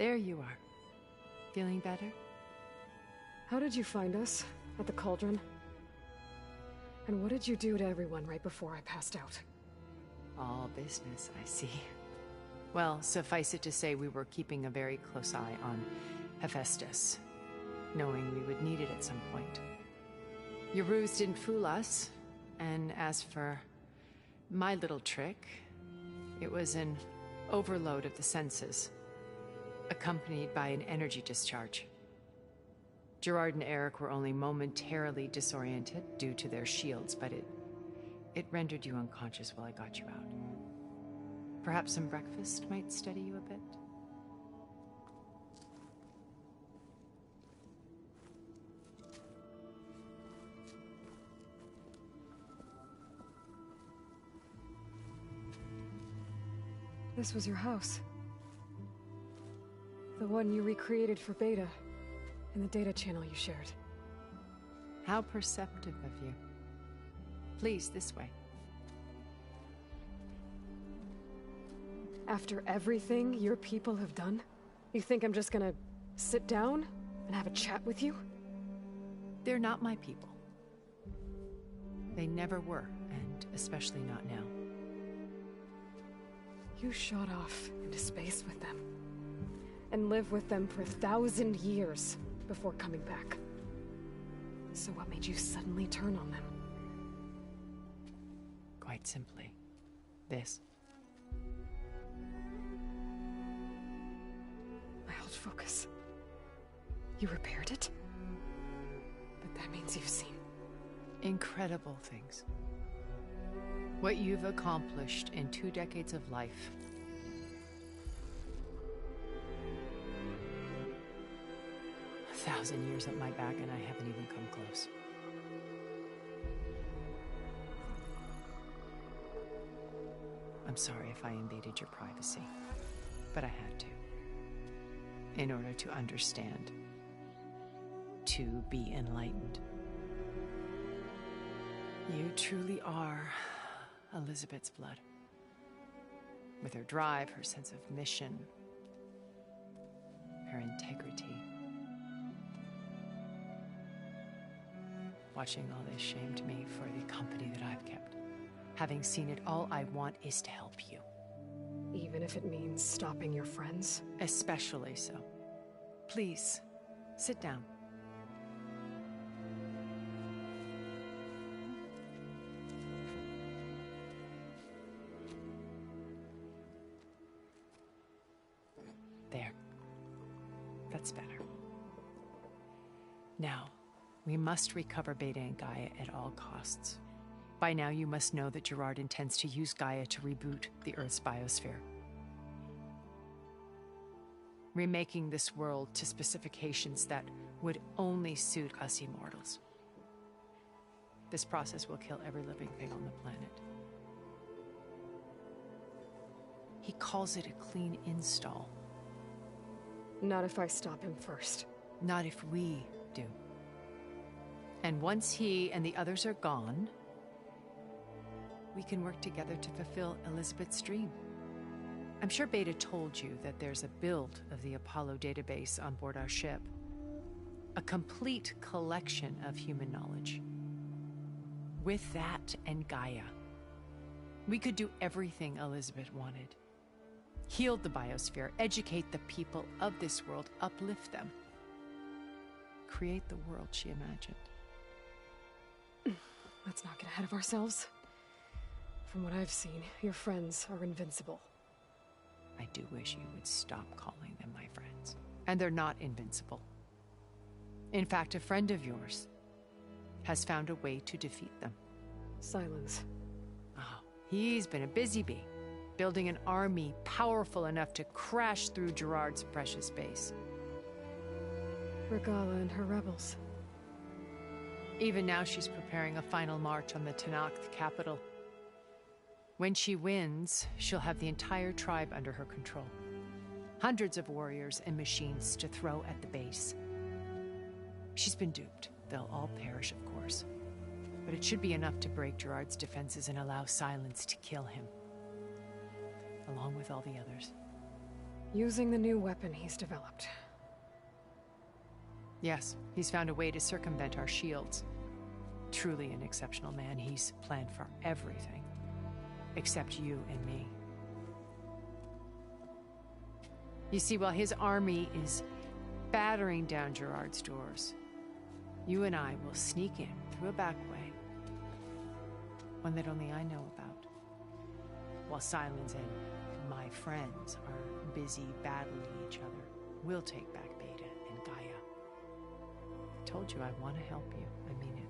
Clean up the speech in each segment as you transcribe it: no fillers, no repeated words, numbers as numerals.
There you are. Feeling better? How did you find us? At the Cauldron? And what did you do to everyone right before I passed out? All business, I see. Well, suffice it to say we were keeping a very close eye on Hephaestus, knowing we would need it at some point. Your ruse didn't fool us, and as for my little trick, it was an overload of the senses, accompanied by an energy discharge. Gerard and Eric were only momentarily disoriented due to their shields, but it rendered you unconscious while I got you out. Perhaps some breakfast might steady you a bit? This was your house. The one you recreated for Beta, in the data channel you shared. How perceptive of you. Please, this way. After everything your people have done, you think I'm just gonna sit down and have a chat with you? They're not my people. They never were, and especially not now. You shot off into space with them, and lived with them for 1,000 years before coming back. So what made you suddenly turn on them? Quite simply, this. My old focus. You repaired it? But that means you've seen... incredible things. What you've accomplished in 2 decades of life. A 1,000 years at my back and I haven't even come close. I'm sorry if I invaded your privacy, but I had to. In order to understand. To be enlightened. You truly are Elizabeth's blood. With her drive, her sense of mission, her integrity. Watching all this shamed me for the company that I've kept. Having seen it, all I want is to help you. Even if it means stopping your friends? Especially so. Please, sit down. There. That's better. Now, we must recover Beta and Gaia at all costs. By now, you must know that Gerard intends to use Gaia to reboot the Earth's biosphere. Remaking this world to specifications that would only suit us immortals. This process will kill every living thing on the planet. He calls it a clean install. Not if I stop him first. Not if we do. And once he and the others are gone, we can work together to fulfill Elizabeth's dream. I'm sure Beta told you that there's a build of the Apollo database on board our ship. A complete collection of human knowledge. With that and Gaia, we could do everything Elizabeth wanted. Heal the biosphere, educate the people of this world, uplift them. Create the world she imagined. Let's not get ahead of ourselves. From what I've seen, your friends are invincible. I do wish you would stop calling them my friends. And they're not invincible. In fact, a friend of yours has found a way to defeat them. Silence. Oh, he's been a busy bee, building an army powerful enough to crash through Gerard's precious base. Regala and her rebels. Even now she's preparing a final march on the Tenakth capital. When she wins, she'll have the entire tribe under her control. Hundreds of warriors and machines to throw at the base. She's been duped. They'll all perish, of course. But it should be enough to break Gerard's defenses and allow Silence to kill him. Along with all the others. Using the new weapon he's developed. Yes, he's found a way to circumvent our shields. Truly an exceptional man. He's planned for everything. Except you and me. You see, while his army is battering down Gerard's doors, you and I will sneak in through a back way. One that only I know about. While Sylens and my friends are busy battling each other, we'll take back Beta and Gaia. I told you I want to help you. I mean it.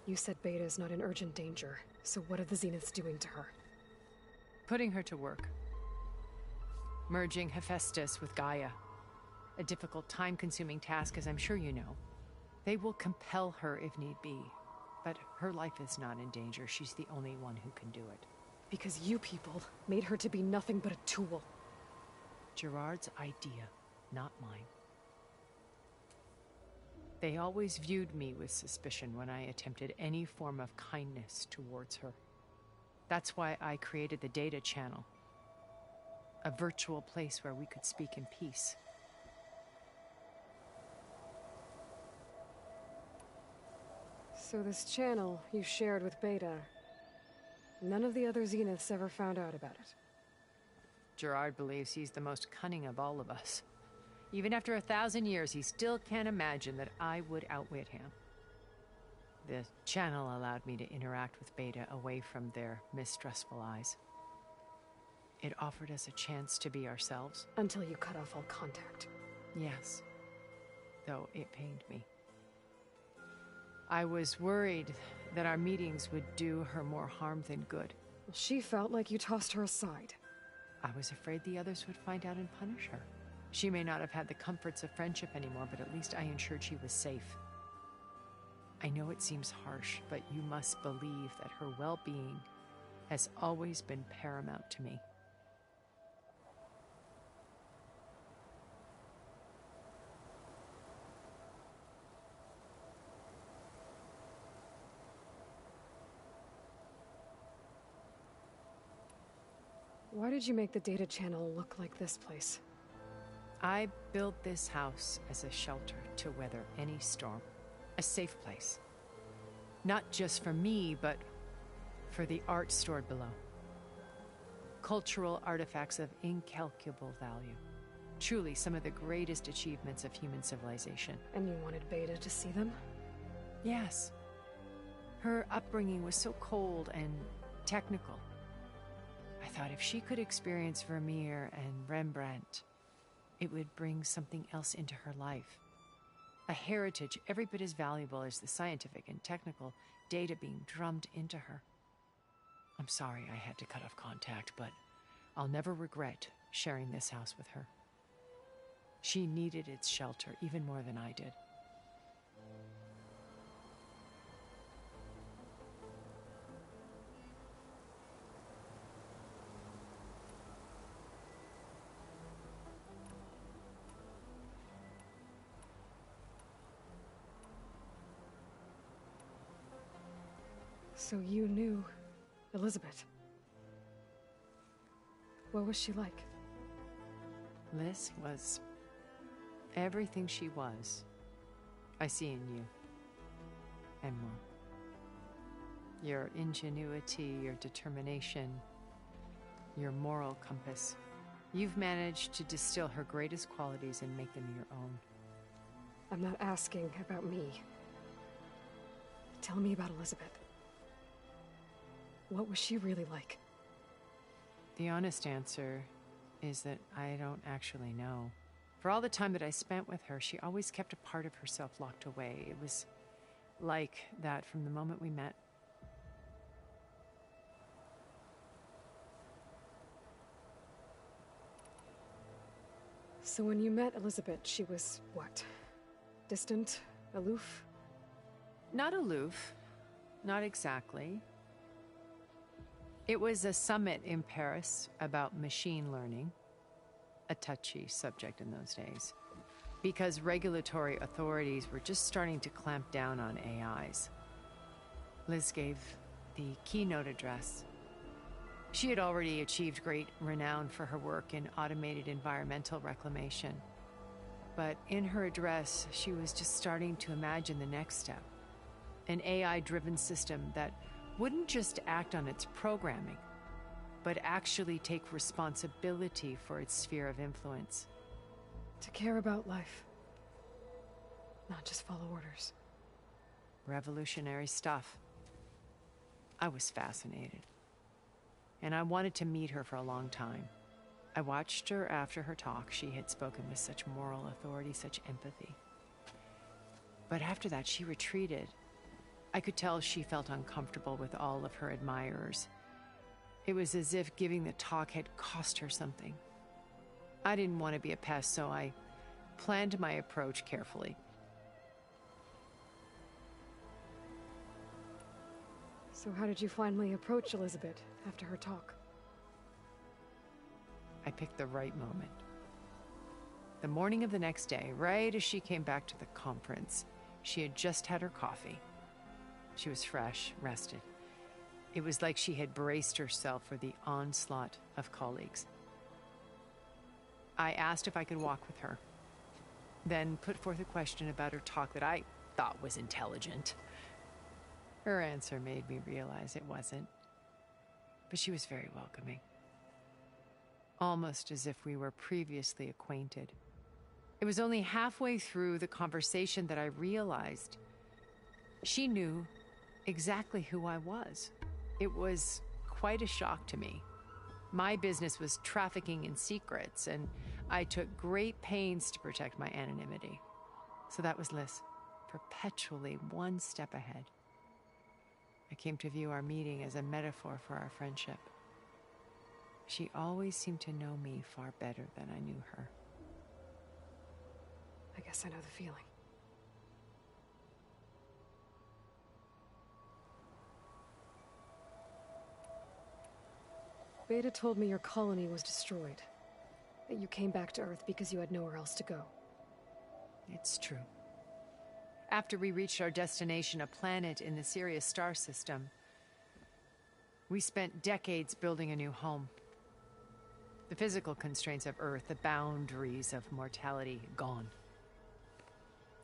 You said Beta is not in urgent danger, so what are the Zeniths doing to her? Putting her to work. Merging Hephaestus with Gaia. A difficult, time-consuming task, as I'm sure you know. They will compel her if need be. But her life is not in danger. She's the only one who can do it. Because you people made her to be nothing but a tool. Gerard's idea, not mine. They always viewed me with suspicion when I attempted any form of kindness towards her. That's why I created the data channel. A virtual place where we could speak in peace. So this channel you shared with Beta, none of the other Zeniths ever found out about it? Gerard believes he's the most cunning of all of us. Even after 1,000 years, he still can't imagine that I would outwit him. The channel allowed me to interact with Beta away from their mistrustful eyes. It offered us a chance to be ourselves. Until you cut off all contact. Yes. Though it pained me. I was worried that our meetings would do her more harm than good. She felt like you tossed her aside. I was afraid the others would find out and punish her. She may not have had the comforts of friendship anymore, but at least I ensured she was safe. I know it seems harsh, but you must believe that her well-being has always been paramount to me. Why did you make the data channel look like this place? I built this house as a shelter to weather any storm. A safe place. Not just for me, but for the art stored below. Cultural artifacts of incalculable value. Truly some of the greatest achievements of human civilization. And you wanted Beta to see them? Yes. Her upbringing was so cold and technical. I thought if she could experience Vermeer and Rembrandt, it would bring something else into her life. A heritage every bit as valuable as the scientific and technical data being drummed into her. I'm sorry I had to cut off contact, but I'll never regret sharing this house with her. She needed its shelter even more than I did. So you knew Elizabeth. What was she like? Liz was everything she was. I see in you. And more. Your ingenuity, your determination, your moral compass. You've managed to distill her greatest qualities and make them your own. I'm not asking about me. Tell me about Elizabeth. What was she really like? The honest answer is that I don't actually know. For all the time that I spent with her, she always kept a part of herself locked away. It was like that from the moment we met. So when you met Elizabeth, she was what? Distant? Aloof? Not aloof. Not exactly. It was a summit in Paris about machine learning. A touchy subject in those days. because regulatory authorities were just starting to clamp down on AIs. Liz gave the keynote address. She had already achieved great renown for her work in automated environmental reclamation. But in her address, she was just starting to imagine the next step. An AI-driven system that wouldn't just act on its programming, but actually take responsibility for its sphere of influence. To care about life, not just follow orders. Revolutionary stuff. I was fascinated. And I wanted to meet her for a long time. I watched her after her talk. She had spoken with such moral authority, such empathy. But after that, she retreated. I could tell she felt uncomfortable with all of her admirers. It was as if giving the talk had cost her something. I didn't want to be a pest, so I planned my approach carefully. So how did you finally approach Elizabeth after her talk? I picked the right moment. The morning of the next day, right as she came back to the conference, she had just had her coffee. She was fresh, rested. It was like she had braced herself for the onslaught of colleagues. I asked if I could walk with her, then put forth a question about her talk that I thought was intelligent. Her answer made me realize it wasn't, but she was very welcoming. Almost as if we were previously acquainted. It was only halfway through the conversation that I realized she knew exactly who I was. It was quite a shock to me. My business was trafficking in secrets, and I took great pains to protect my anonymity. So that was Liz, perpetually one step ahead. I came to view our meeting as a metaphor for our friendship. She always seemed to know me far better than I knew her. I guess I know the feeling. Beta told me your colony was destroyed. That you came back to Earth because you had nowhere else to go. It's true. After we reached our destination, a planet in the Sirius star system, we spent decades building a new home. The physical constraints of Earth, the boundaries of mortality, gone.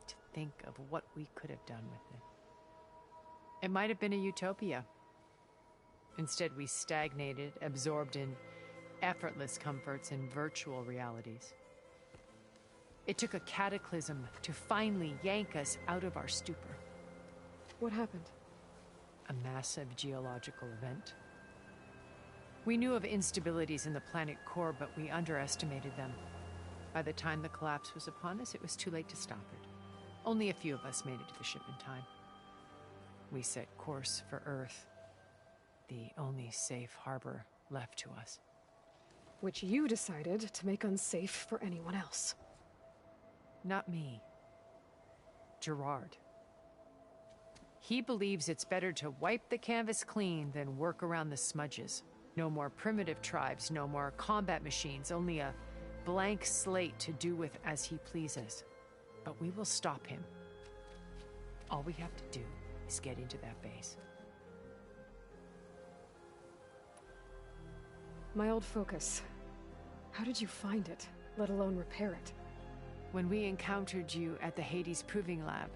To think of what we could have done with it. It might have been a utopia. Instead, we stagnated, absorbed in effortless comforts and virtual realities. It took a cataclysm to finally yank us out of our stupor. What happened? A massive geological event. We knew of instabilities in the planet core, but we underestimated them. By the time the collapse was upon us, it was too late to stop it. Only a few of us made it to the ship in time. We set course for Earth, the only safe harbor left to us. Which you decided to make unsafe for anyone else. Not me. Gerard. He believes it's better to wipe the canvas clean than work around the smudges. No more primitive tribes, no more combat machines, only a blank slate to do with as he pleases. But we will stop him. All we have to do is get into that base. My old focus. How did you find it, let alone repair it? When we encountered you at the Hades Proving Lab,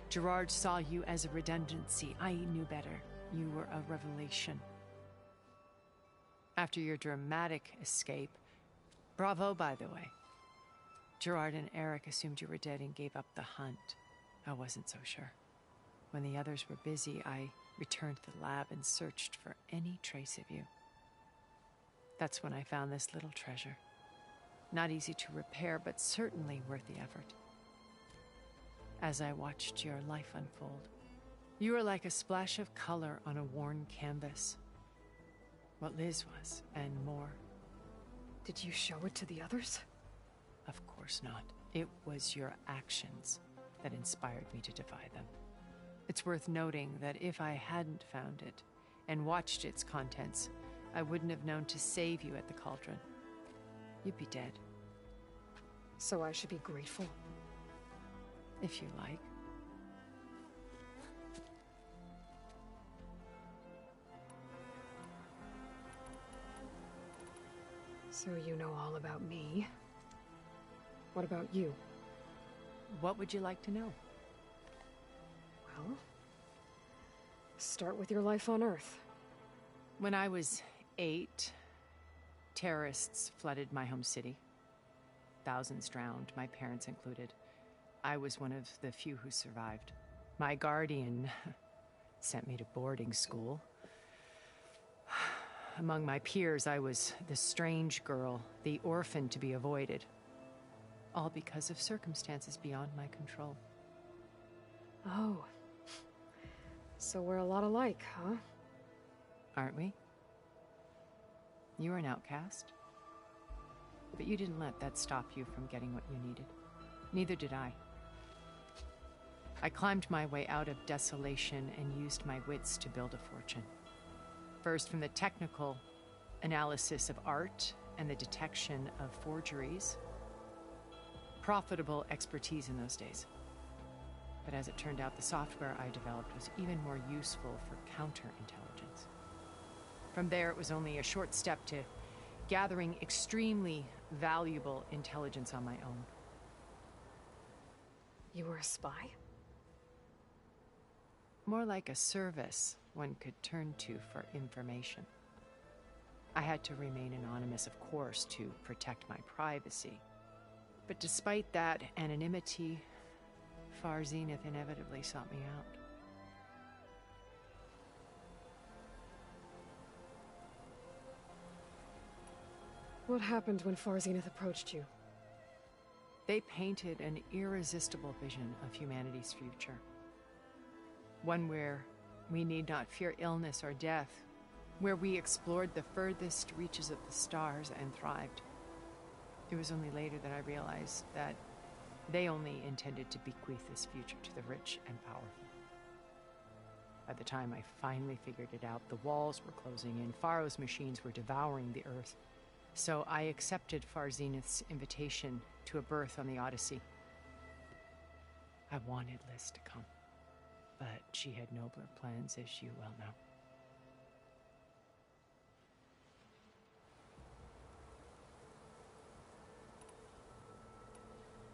Gerard saw you as a redundancy. I knew better. You were a revelation. After your dramatic escape, bravo, by the way. Gerard and Eric assumed you were dead and gave up the hunt. I wasn't so sure. When the others were busy, I returned to the lab and searched for any trace of you. That's when I found this little treasure. Not easy to repair, but certainly worth the effort. As I watched your life unfold, you were like a splash of color on a worn canvas. What Liz was, and more. Did you show it to the others? Of course not. It was your actions that inspired me to defy them. It's worth noting that if I hadn't found it and watched its contents, I wouldn't have known to save you at the cauldron. You'd be dead. So I should be grateful? if you like. So you know all about me. What about you? What would you like to know? Well, start with your life on Earth. When I was 8, terrorists flooded my home city. Thousands drowned, my parents included. I was one of the few who survived. My guardian sent me to boarding school. Among my peers, I was the strange girl, the orphan to be avoided. All because of circumstances beyond my control. Oh. So we're a lot alike, huh? Aren't we? You were an outcast. But you didn't let that stop you from getting what you needed. Neither did I. I climbed my way out of desolation and used my wits to build a fortune. First, from the technical analysis of art and the detection of forgeries. Profitable expertise in those days. But as it turned out, the software I developed was even more useful for counterintelligence. From there, it was only a short step to gathering extremely valuable intelligence on my own. You were a spy? More like a service one could turn to for information. I had to remain anonymous, of course, to protect my privacy. But despite that anonymity, Far Zenith inevitably sought me out. What happened when Far Zenith approached you? They painted an irresistible vision of humanity's future. One where we need not fear illness or death, where we explored the furthest reaches of the stars and thrived. It was only later that I realized that they only intended to bequeath this future to the rich and powerful. By the time I finally figured it out, the walls were closing in, Faro's machines were devouring the Earth. So I accepted Far Zenith's invitation to a berth on the Odyssey. I wanted Liz to come, but she had nobler plans, as you well know.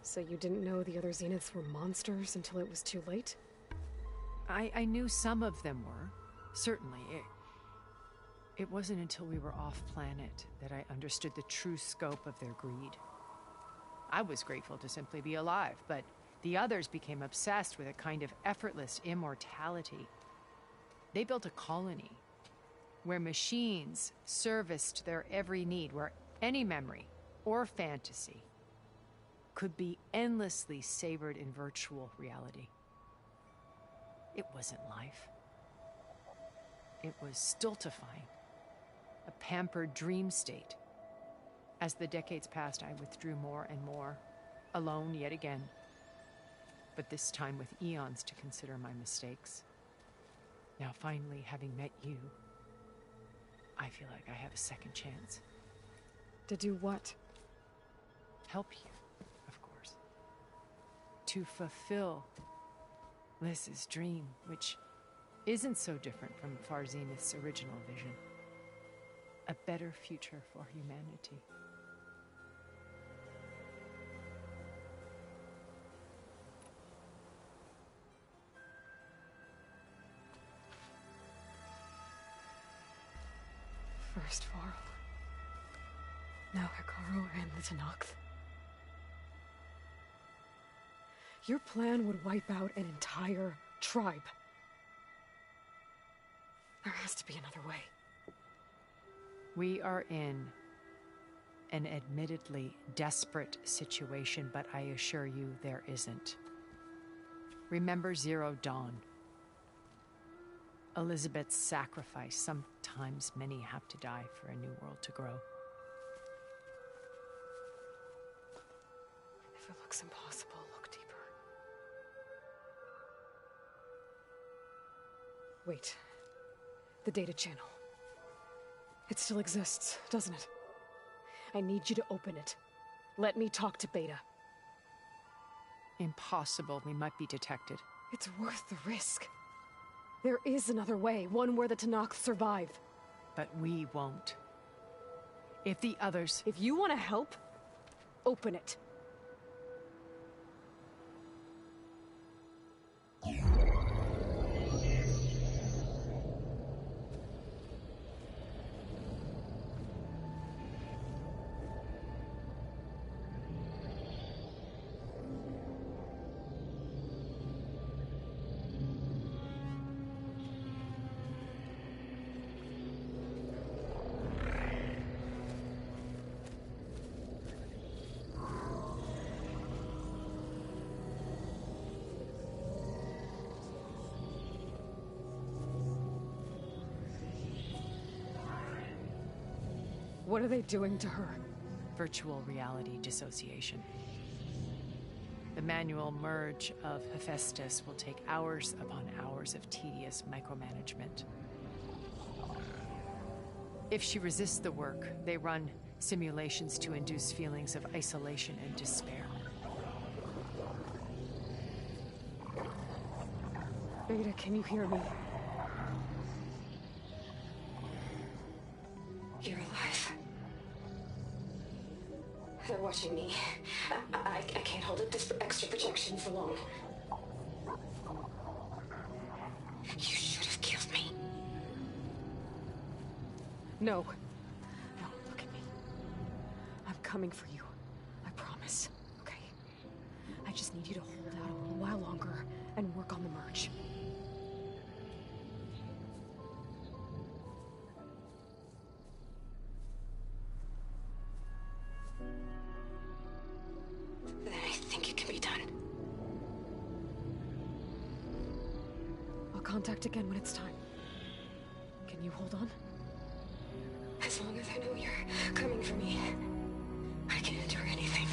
So you didn't know the other Zeniths were monsters until it was too late? I knew some of them were, certainly. It wasn't until we were off-planet that I understood the true scope of their greed. I was grateful to simply be alive, but the others became obsessed with a kind of effortless immortality. They built a colony where machines serviced their every need, where any memory or fantasy could be endlessly savored in virtual reality. It wasn't life. It was stultifying, a pampered dream state. As the decades passed, I withdrew more and more, alone yet again, but this time with eons to consider my mistakes. Now finally, having met you, I feel like I have a second chance. To do what? Help you, of course. To fulfill Liz's dream, which isn't so different from Far Zenith's original vision. A better future for humanity. First Faro, now Hekarro and the Tenakth. Your plan would wipe out an entire tribe. There has to be another way. We are in an admittedly desperate situation, but I assure you there isn't. Remember Zero Dawn. Elizabeth's sacrifice. Sometimes many have to die for a new world to grow. If it looks impossible, look deeper. Wait. The data channel. It still exists, doesn't it? I need you to open it. Let me talk to Beta. Impossible. We might be detected. It's worth the risk. There is another way, one where the Tenakth survive. But we won't. If the others... If you want to help, open it. What are they doing to her? Virtual reality dissociation. The manual merge of Hephaestus will take hours upon hours of tedious micromanagement. If she resists the work, they run simulations to induce feelings of isolation and despair. Beta, can you hear me? You're alive. They're watching me. I can't hold up this extra protection for long. You should have killed me. No. No, look at me. I'm coming for you. I promise. Okay? I just need you to hold out a little while longer and work on the merge. Then I think it can be done. I'll contact again when it's time. Can you hold on? As long as I know you're coming for me, I can endure anything.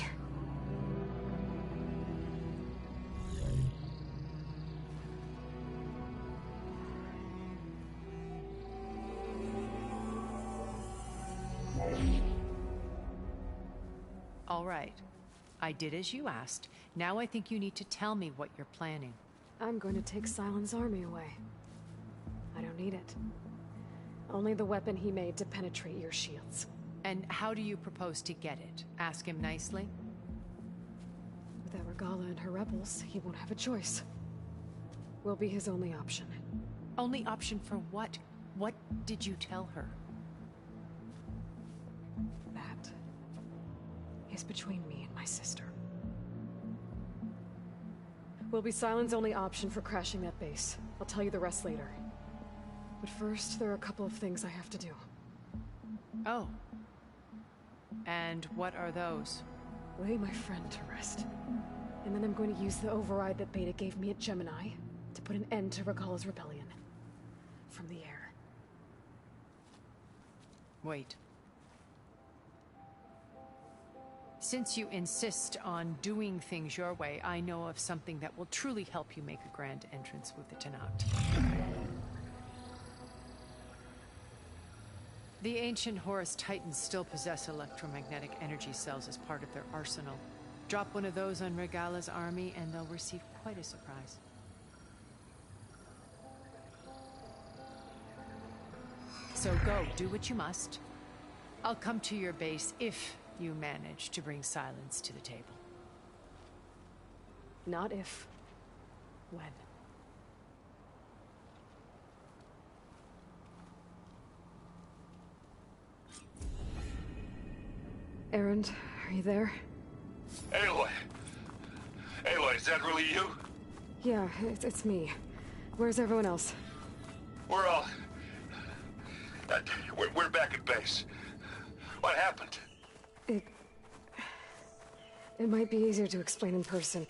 All right. I did as you asked. Now I think you need to tell me what you're planning. I'm going to take Sylens' army away. I don't need it. Only the weapon he made to penetrate your shields. And how do you propose to get it? Ask him nicely? Without Regalla and her rebels, he won't have a choice. We'll be his only option. Only option for what? What did you tell her? That is between me and my sister. Will be Sylens' only option for crashing that base. I'll tell you the rest later. But first, there are a couple of things I have to do. Oh. And what are those? Lay my friend to rest. And then I'm going to use the override that Beta gave me at Gemini to put an end to Regalla's rebellion. From the air. Wait. Since you insist on doing things your way, I know of something that will truly help you make a grand entrance with the Tenakth. The ancient Horus Titans still possess electromagnetic energy cells as part of their arsenal. Drop one of those on Regalla's army and they'll receive quite a surprise. So go, do what you must. I'll come to your base if you manage to bring Sylens to the table. Not if. When. Erend, are you there? Aloy! Aloy, is that really you? Yeah, it's me. Where's everyone else? We're all... we're back at base. What happened? It might be easier to explain in person.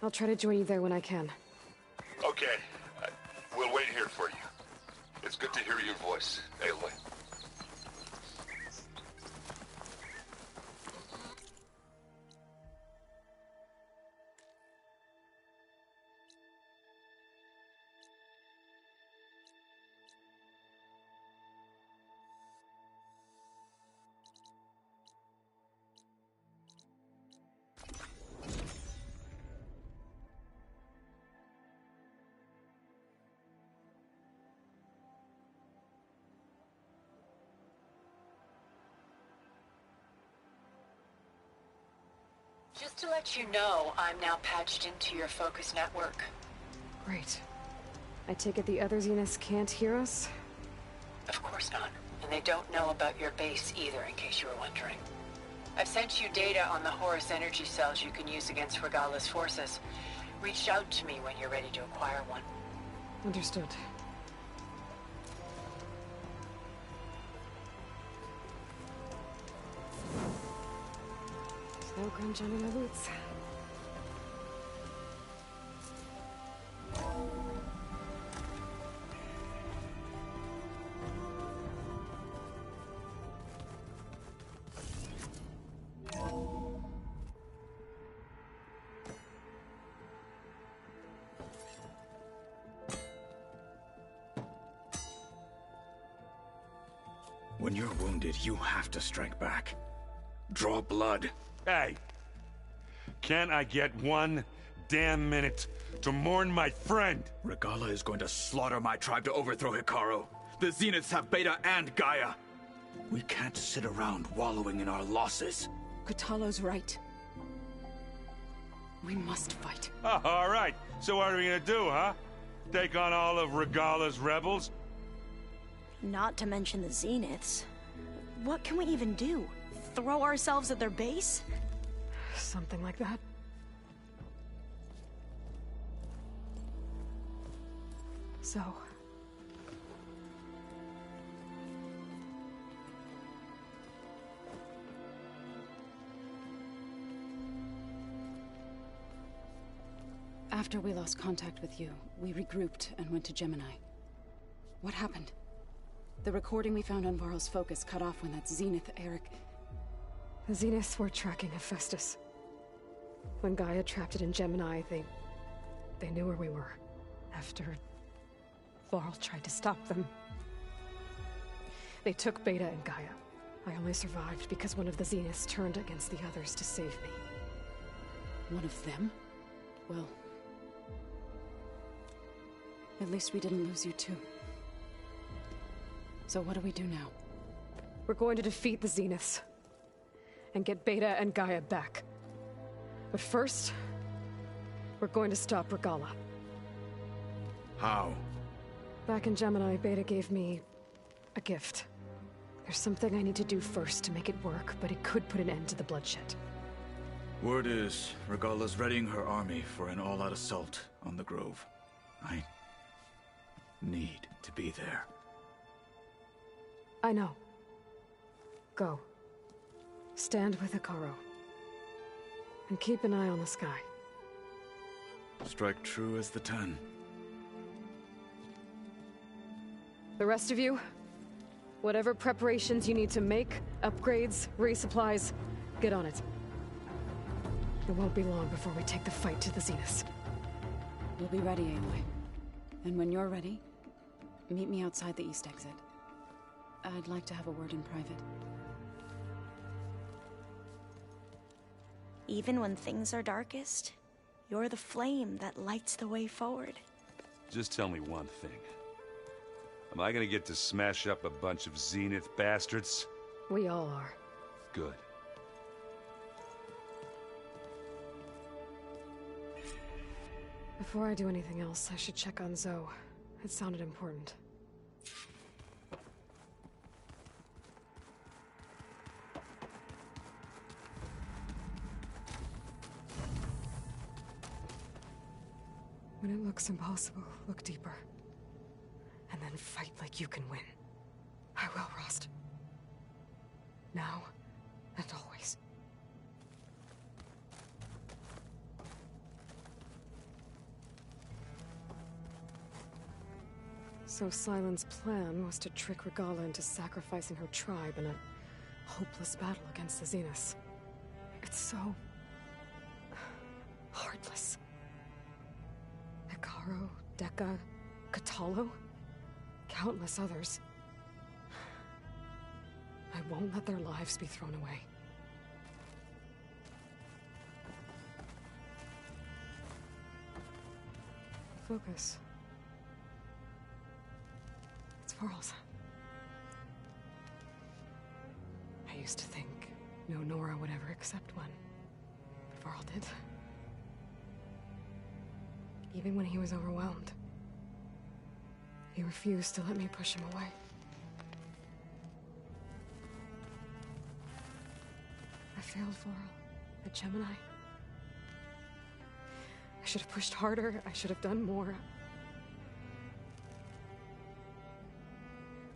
I'll try to join you there when I can. choice, Aloy. Just to let you know, I'm now patched into your focus network. Great. I take it the other Zeniths can't hear us? Of course not. And they don't know about your base either, in case you were wondering. I've sent you data on the Horus energy cells you can use against Regalla's forces. Reach out to me when you're ready to acquire one. Understood. No crunch under my boots. When you're wounded, you have to strike back. Draw blood. Hey, can't I get one damn minute to mourn my friend? Regalla is going to slaughter my tribe to overthrow Hekarro. The Zeniths have Beta and Gaia. We can't sit around wallowing in our losses. Kotallo's right. We must fight. Oh, all right. So what are we gonna do, huh? Take on all of Regalla's rebels? Not to mention the Zeniths. What can we even do? Throw ourselves at their base? Something like that. So... After we lost contact with you, we regrouped and went to Gemini. What happened? The recording we found on Varl's focus cut off when that Zenith, Eric... The Zeniths were tracking Hephaestus. When Gaia trapped it in Gemini, they knew where we were. After Varl tried to stop them. They took Beta and Gaia. I only survived because one of the Zeniths turned against the others to save me. One of them? Well... at least we didn't lose you too. So what do we do now? We're going to defeat the Zeniths. And get Beta and Gaia back. But first... we're going to stop Regalla. How? Back in Gemini, Beta gave me... a gift. There's something I need to do first to make it work, but it could put an end to the bloodshed. Word is, Regalla's readying her army for an all-out assault on the Grove. I... need to be there. I know. Go. Stand with Hekarro. And keep an eye on the sky. Strike true as the 10. The rest of you, whatever preparations you need to make, upgrades, resupplies, get on it. It won't be long before we take the fight to the Zeniths. We'll be ready, Aloy. And when you're ready, meet me outside the east exit. I'd like to have a word in private. Even when things are darkest, you're the flame that lights the way forward. Just tell me one thing. Am I gonna get to smash up a bunch of Zenith bastards? We all are. Good. Before I do anything else, I should check on Zoe. It sounded important. When it looks impossible, look deeper. And then fight like you can win. I will, Rost. Now and always. So Sylens' plan was to trick Regalla into sacrificing her tribe in a hopeless battle against the Zeniths. It's so... heartless. Hekarro, Dekka, Kotallo, countless others. I won't let their lives be thrown away. Focus. It's Varl's. I used to think no Nora would ever accept one, but Varl did. Even when he was overwhelmed, he refused to let me push him away. I failed Varl at Gemini. I should have pushed harder. I should have done more.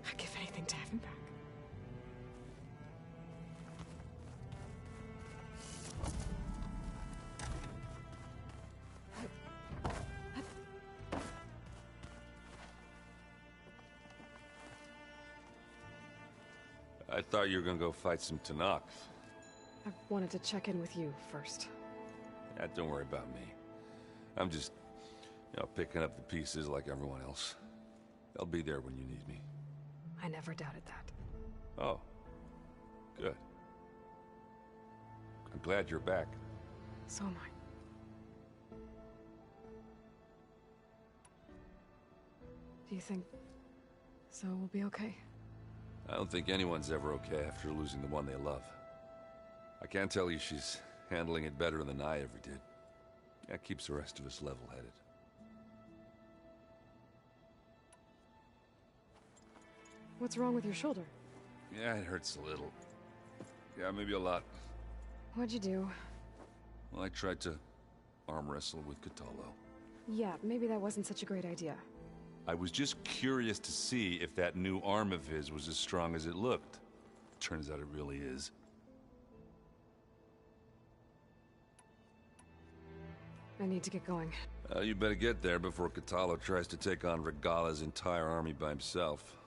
I'd give anything to have him back. I thought you were gonna go fight some Tenakth. I wanted to check in with you first. Yeah, don't worry about me. I'm just, picking up the pieces like everyone else. I'll be there when you need me. I never doubted that. Oh. Good. I'm glad you're back. So am I. Do you think Zoe will be okay? I don't think anyone's ever okay after losing the one they love. I can't tell you she's handling it better than I ever did. That keeps the rest of us level-headed. What's wrong with your shoulder? Yeah, it hurts a little. Yeah, maybe a lot. What'd you do? Well, I tried to arm wrestle with Kotallo. Yeah, maybe that wasn't such a great idea. I was just curious to see if that new arm of his was as strong as it looked. Turns out it really is. I need to get going. You better get there before Kotallo tries to take on Regalla's entire army by himself.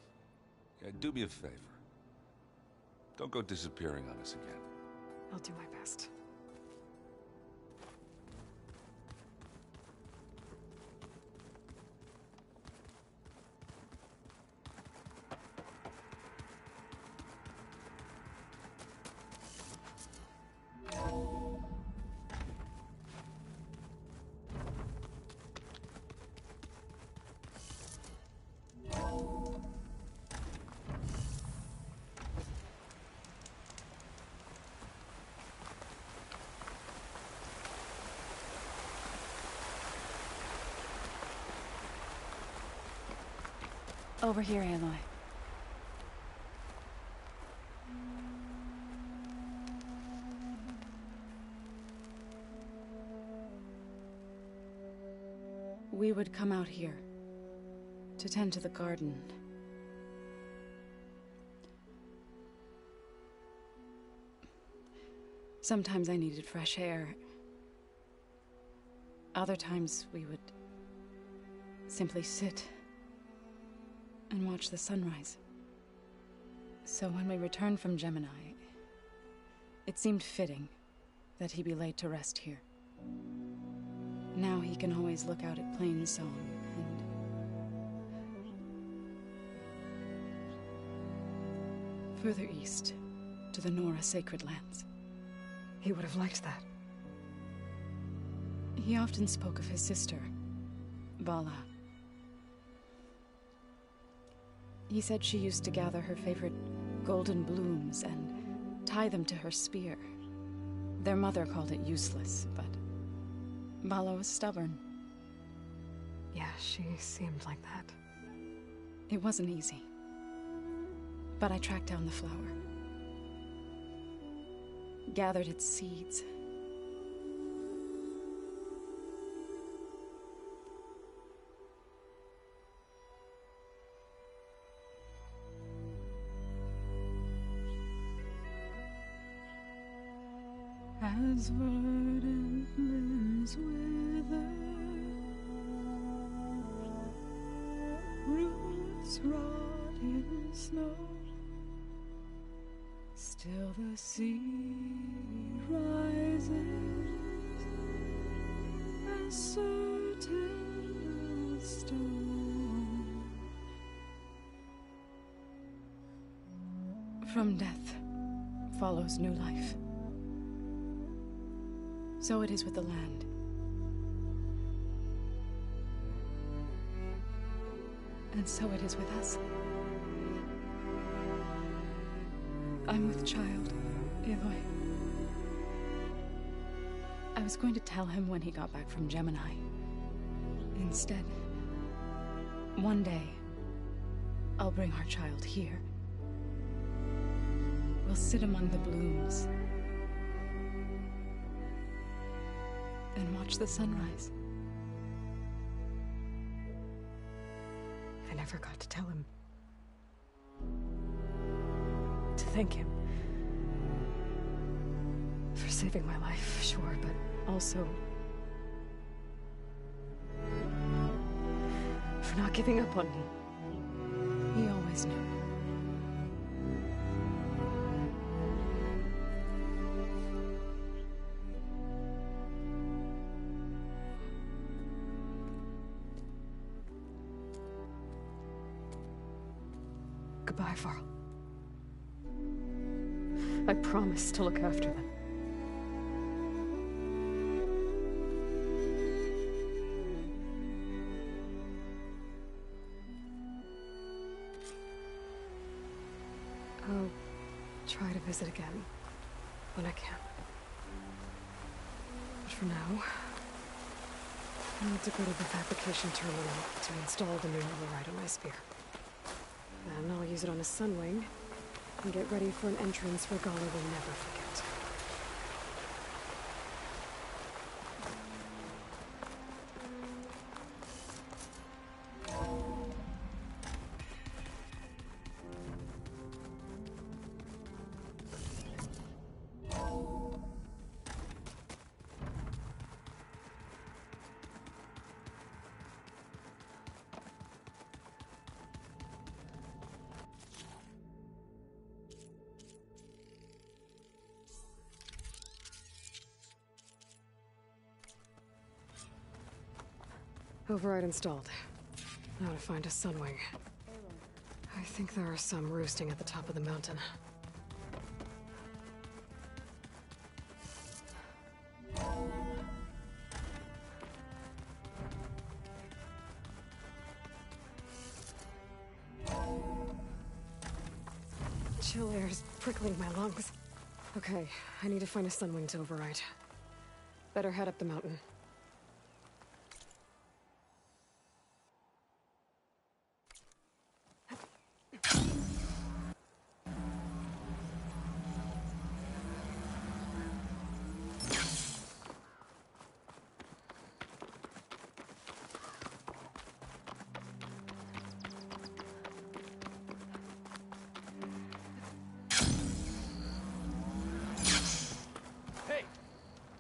Yeah, do me a favor. Don't go disappearing on us again. I'll do my best. Over here, Aloy. We would come out here to tend to the garden. Sometimes I needed fresh air. Other times we would simply sit and watch the sunrise. So when we returned from Gemini, it seemed fitting that he be laid to rest here. Now he can always look out at Plainsong and further east to the Nora Sacred Lands. He would have liked that. He often spoke of his sister, Vala. He said she used to gather her favorite golden blooms and tie them to her spear. Their mother called it useless, but Vala was stubborn. Yeah, she seemed like that. It wasn't easy. But I tracked down the flower. Gathered its seeds. As verdant limbs wither, roots Leaves rot in snow. Still the sea rises, as certain as stone. From death follows new life. So it is with the land. And so it is with us. I'm with child, Aloy. I was going to tell him when he got back from Gemini. Instead, one day, I'll bring our child here. We'll sit among the blooms and watch the sunrise. I never got to tell him. To thank him. For saving my life, sure, but also for not giving up on me. He always knew. Goodbye, Varl. I promise to look after them. I'll try to visit again when I can. But for now, I need to go to the fabrication terminal to install the new override on my spear. Then I'll use it on a Sunwing and get ready for an entrance Regalla will never forget. Override installed. Now to find a Sunwing. I think there are some roosting at the top of the mountain. Chill air's prickling my lungs. Okay, I need to find a Sunwing to override. Better head up the mountain.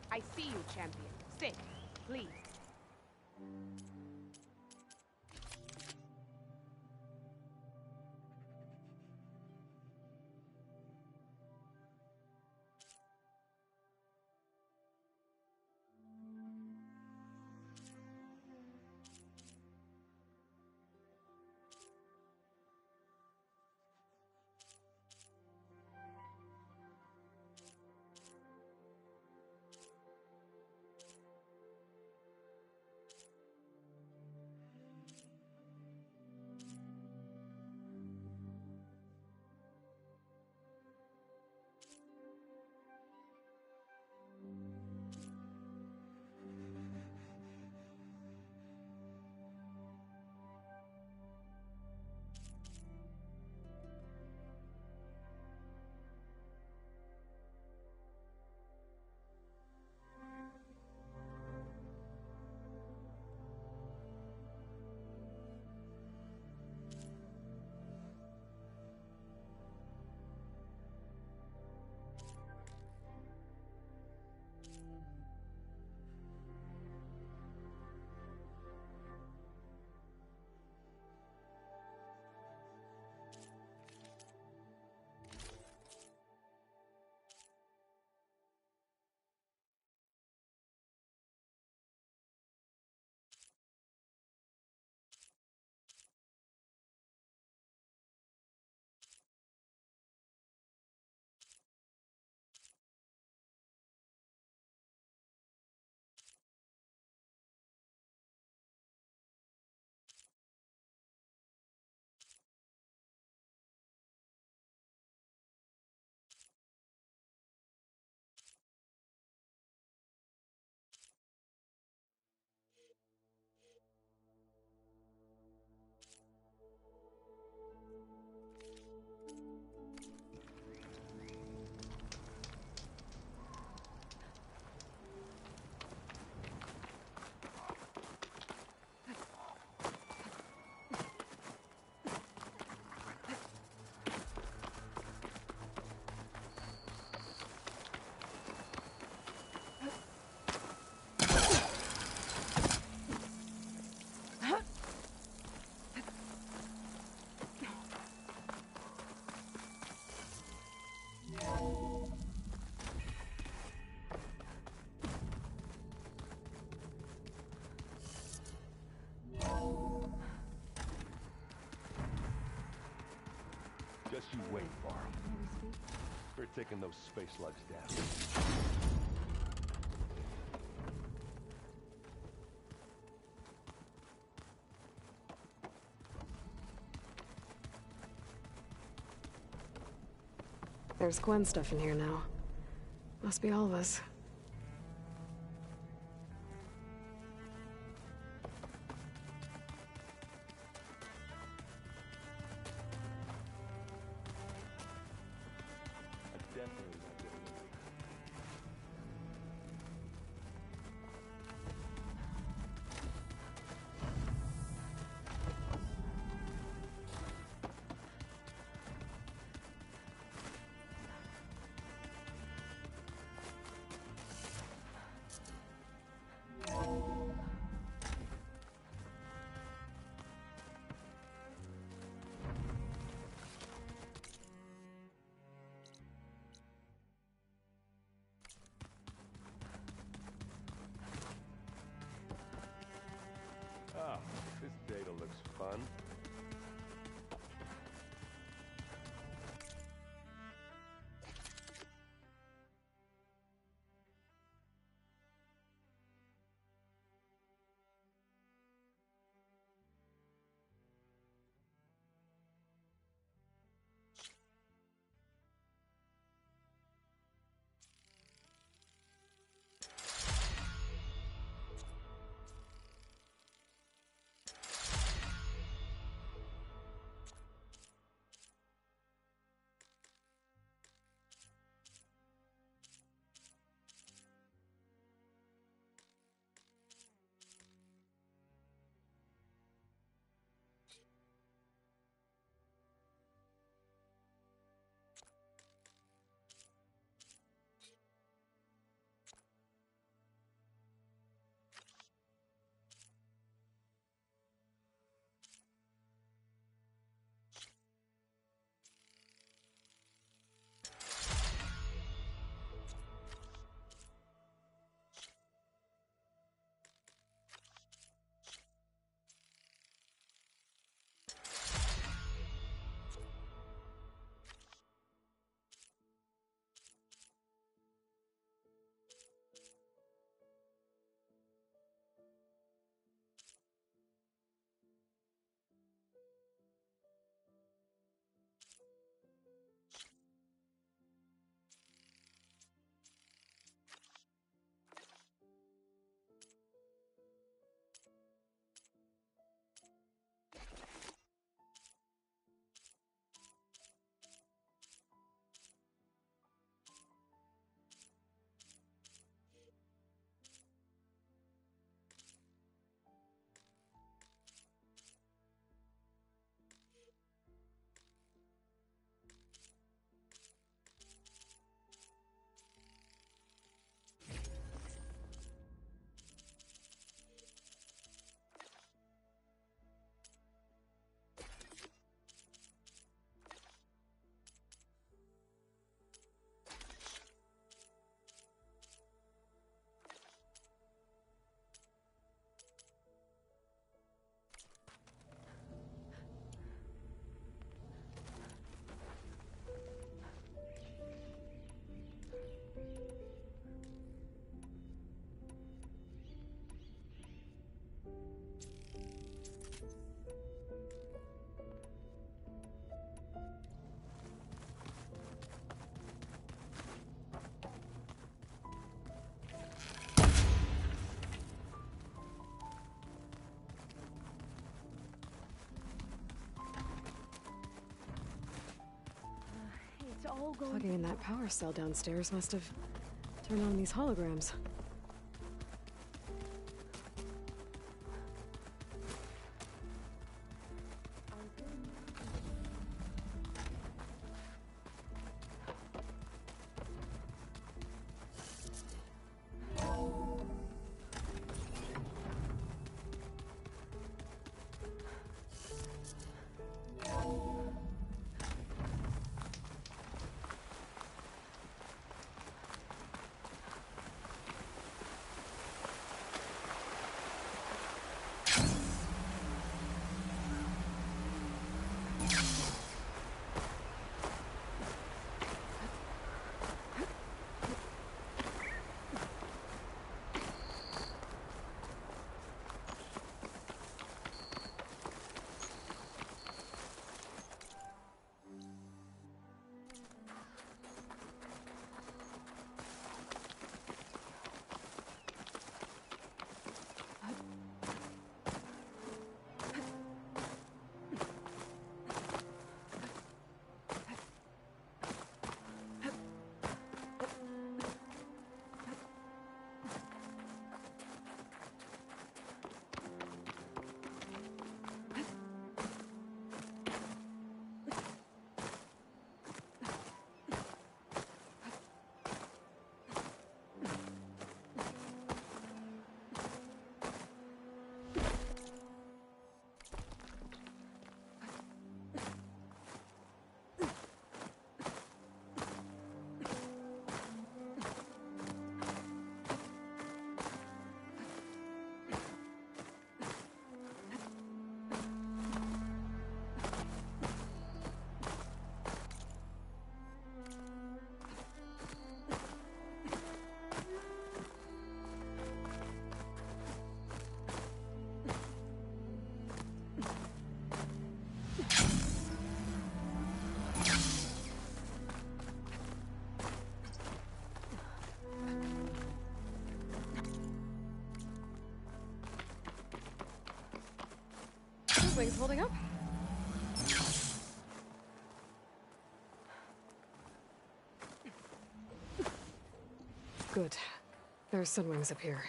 I see you, champion. Stay, please. Just you wait, Varl. We're taking those space slugs down. There's Gwen stuff in here now. Must be all of us. Ah, this data looks fun. Plugging in that power cell downstairs must have turned on these holograms. Sunwing's holding up? Good. There's Sunwings up here.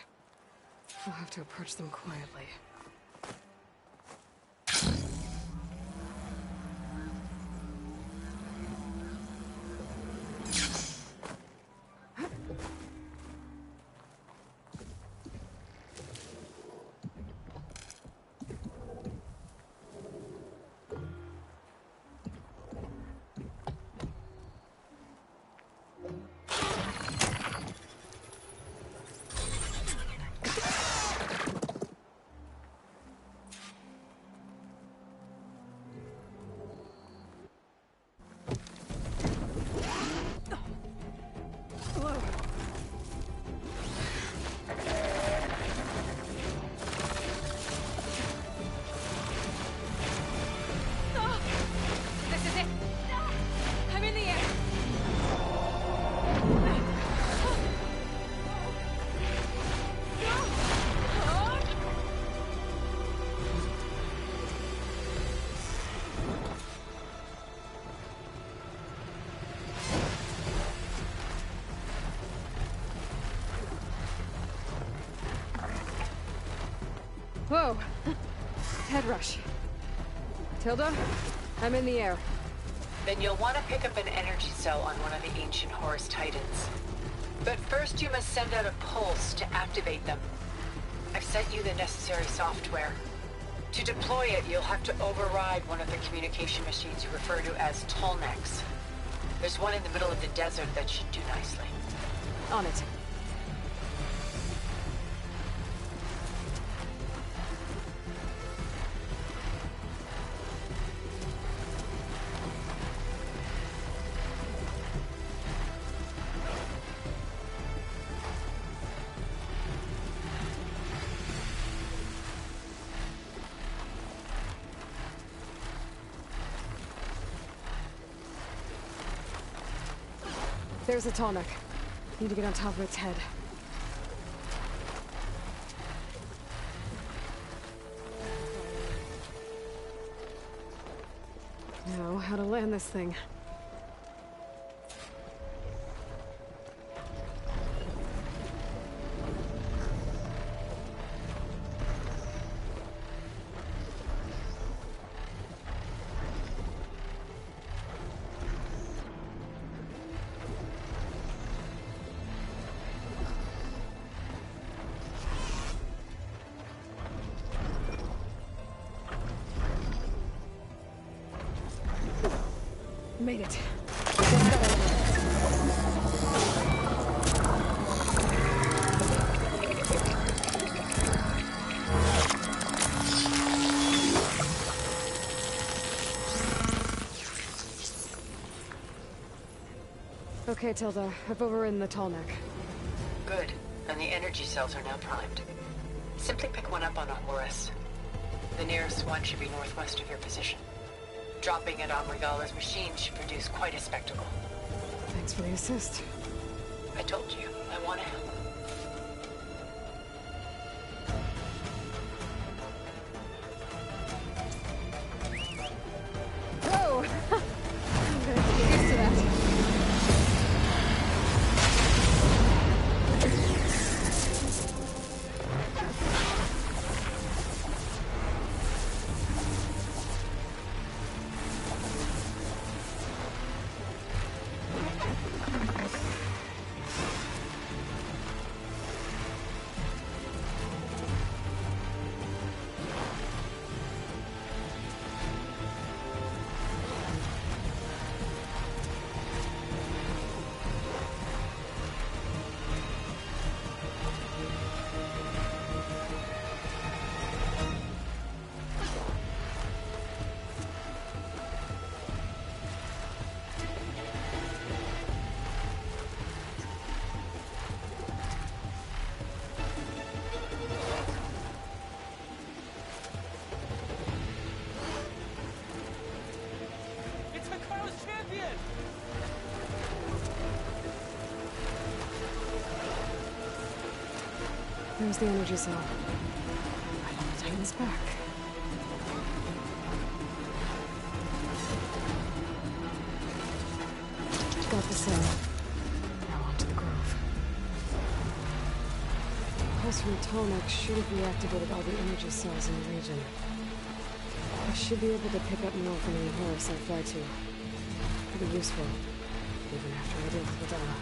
I'll have to approach them quietly. Whoa! Head rush. Tilda, I'm in the air. Then you'll want to pick up an energy cell on one of the ancient Horus Titans. But first you must send out a pulse to activate them. I've sent you the necessary software. To deploy it, you'll have to override one of the communication machines you refer to as Tolnecs. There's one in the middle of the desert that should do nicely. On it. There's a Tolnec. Need to get on top of its head. Now, how to land this thing. Made it. Okay, Tilda. I've overridden the Tolnec. Good. And the energy cells are now primed. Simply pick one up on a Horus. The nearest one should be northwest of your position. Dropping it on Regala's machine should produce quite a spectacle. Thanks for the assist. I told you, I want to help. Whoa! I'm gonna get used to that. There's the energy cell. I want to take this back. pulse from Tonic should have reactivated all the energy cells in the region. I should be able to pick up more from any Horus I fly to. Pretty useful, even after I deal with Vidala.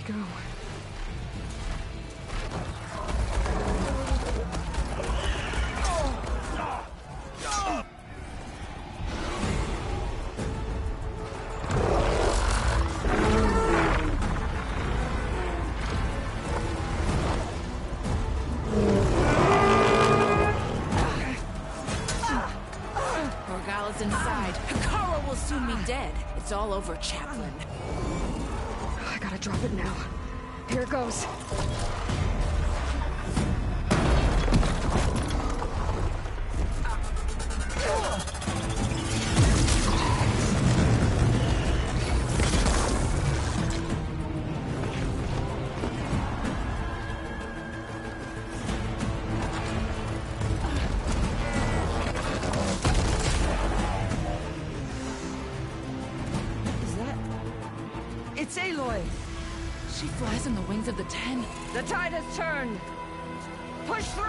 Go. Morgala's inside. Hekarro will soon be dead. It's all over, Chaplain. I gotta drop it now. Here it goes. It's Aloy! She flies on the wings of the Ten. The tide has turned! Push through!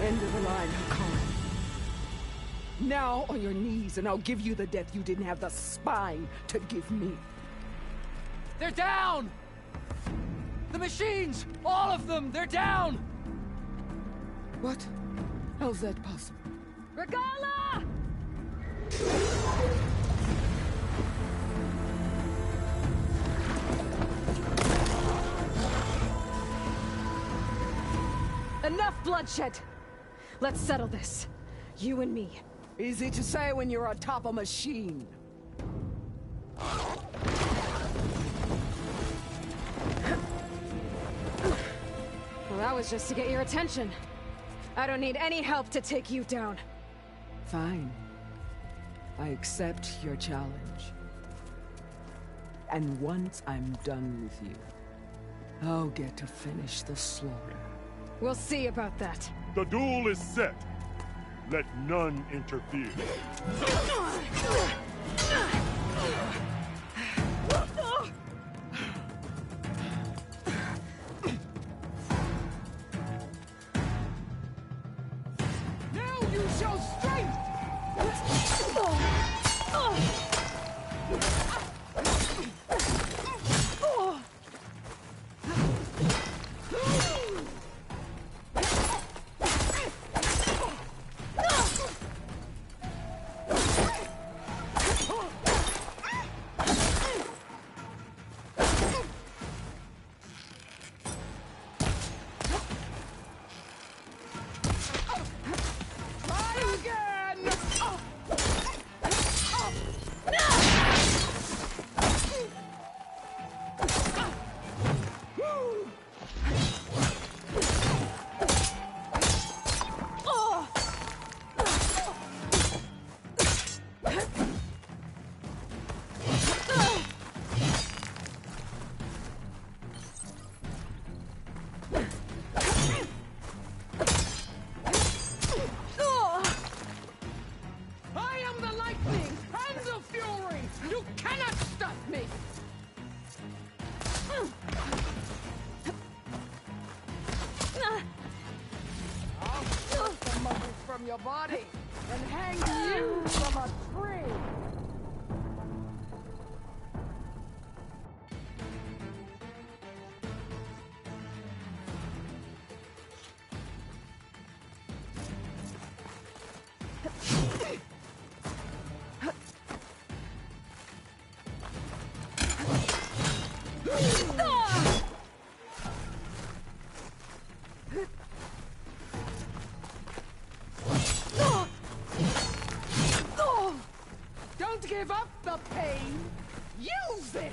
End of the line, Hakan. Now on your knees, and I'll give you the death you didn't have the spine to give me. They're down! The machines! All of them! They're down! What? How's that possible? Regalla! Enough bloodshed! Let's settle this. You and me. Easy to say when you're atop a machine. Well, that was just to get your attention. I don't need any help to take you down. Fine. I accept your challenge. And once I'm done with you, I'll get to finish the slaughter. We'll see about that. The duel is set. Let none interfere. Now you show strength! from your body and hang you from a tree! Don't give up the pain! Use it!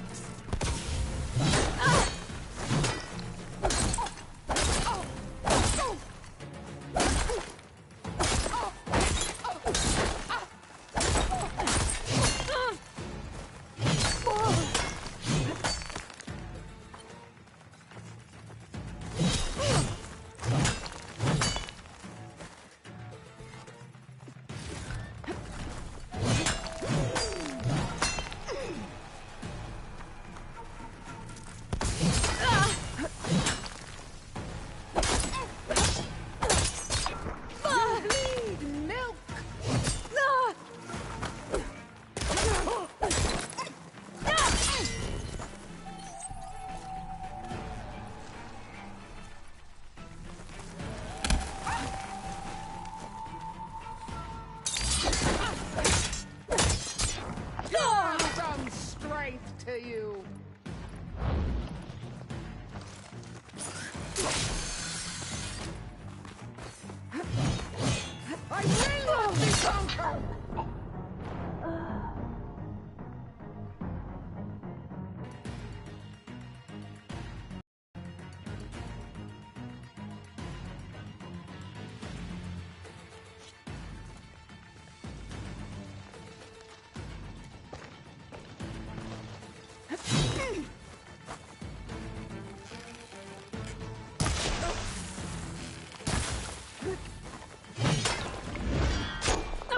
Some strength to you! I will not be conquered!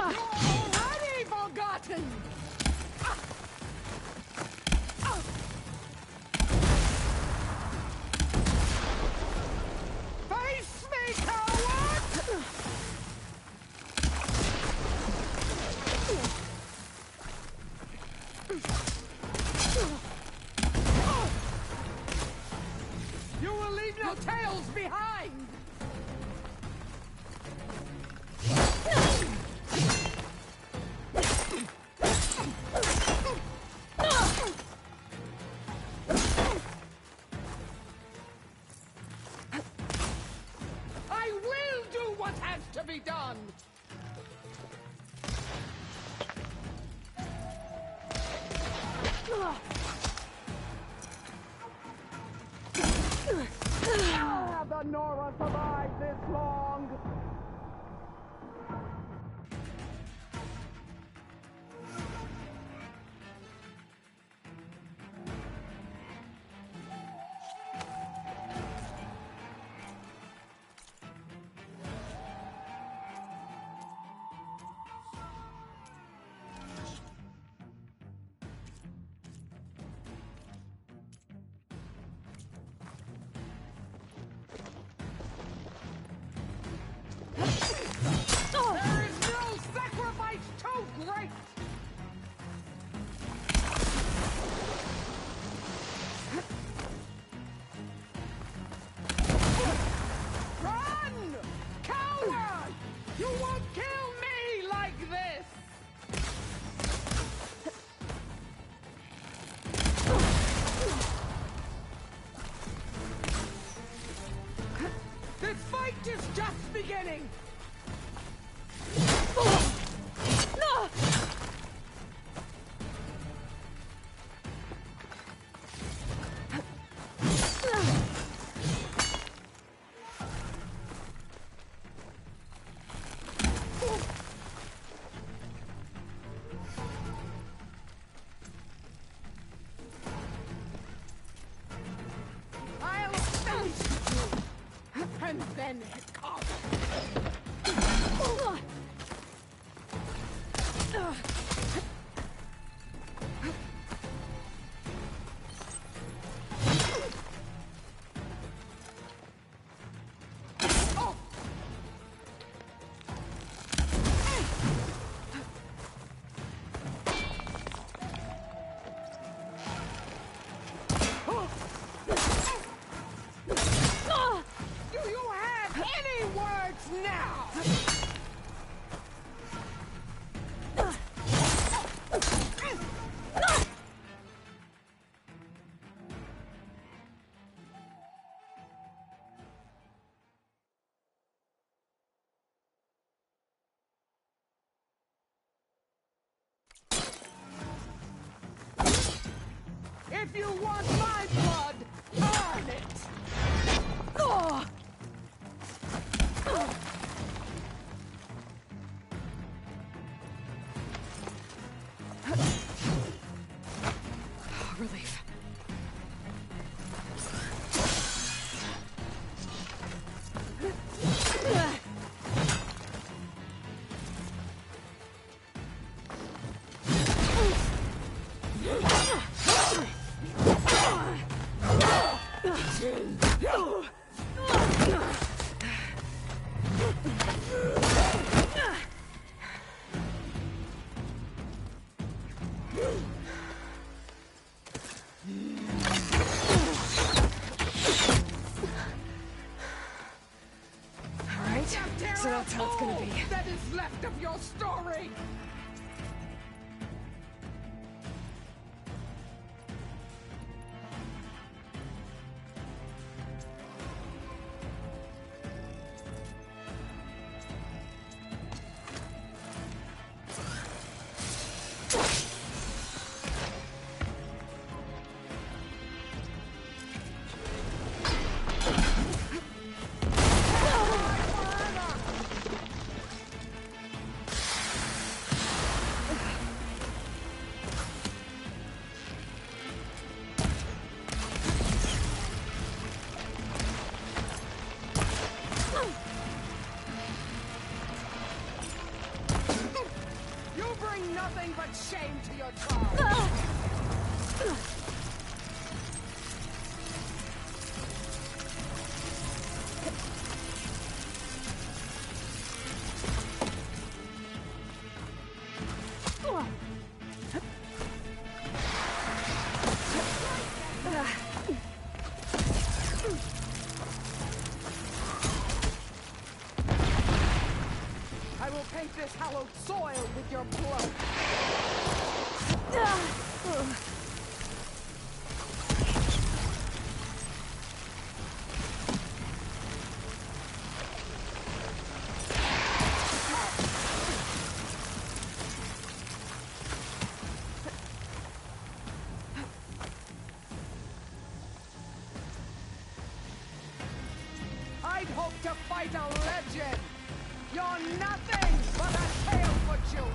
Already forgotten! Face me, coward! You will leave no tails behind! I will do what has to be done! How have the Nora survived this long? There is no sacrifice too great! Run! Coward! You won't kill me like this! This fight is just beginning! I'll finish you! And then come! If you want my blood, earn it! Relief. So that's how it's gonna be. That is left of your story! Nothing but shame to your tribe. I will paint this hallowed soil with your blood. I'd hoped to fight a legend. You're nothing but a tale for children.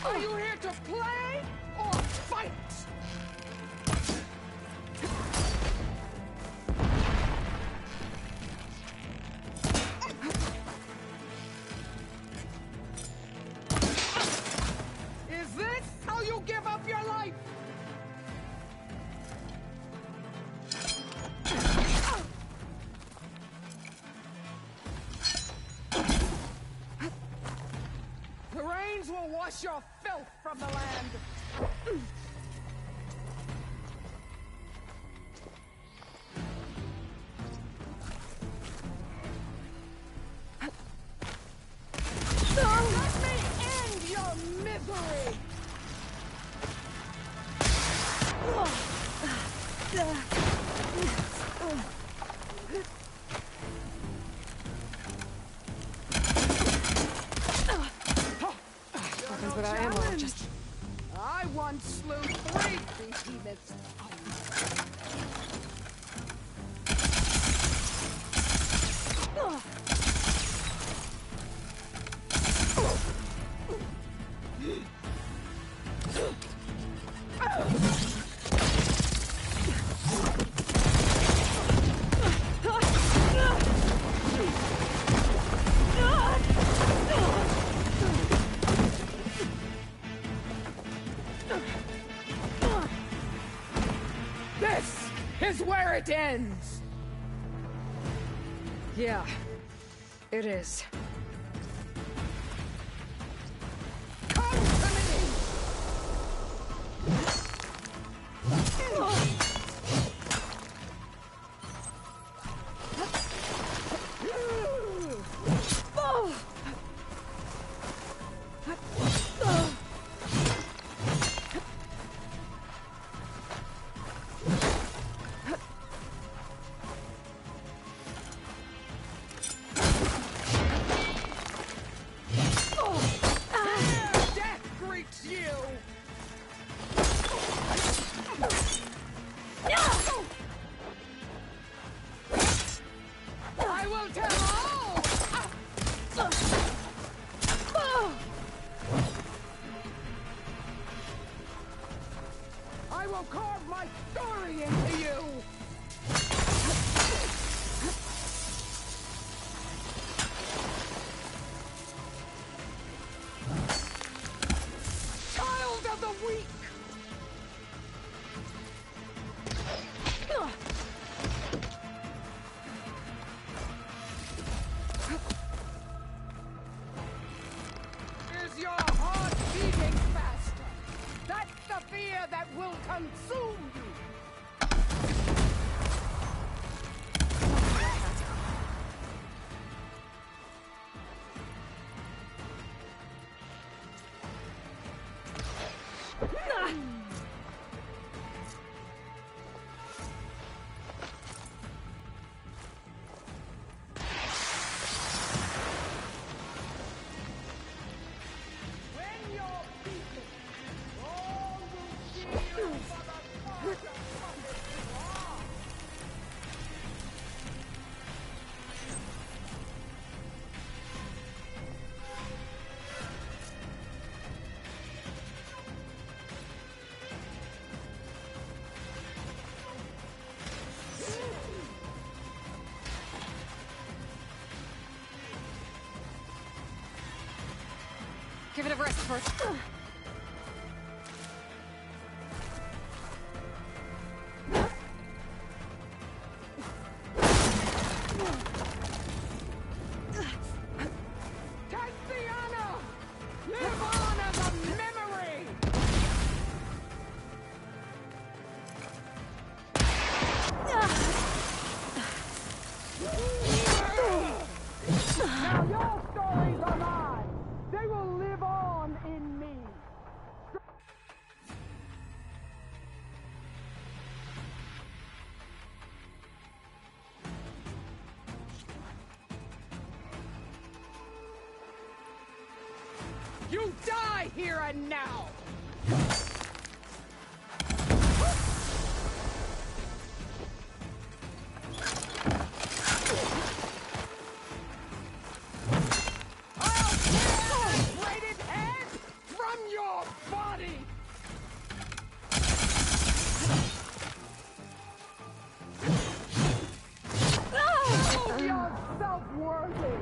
Are you here to play or fight? Is this how you give up your life? The rains will wash your filth from the land. Let me end your misery! Weapons without ammo are just... I once slew 3 behemoths. This is where it ends! Yeah, it is. Come to me! will carve my story into you! Child of the weak! Is your heart beating faster? That's the fear that will consume you! Give it a rest first. Taxiana! Live on as a memory! Now your stories are mine! They will live on in me! You die here and now! I'll tear this braided head from your body! Prove yourself worthy!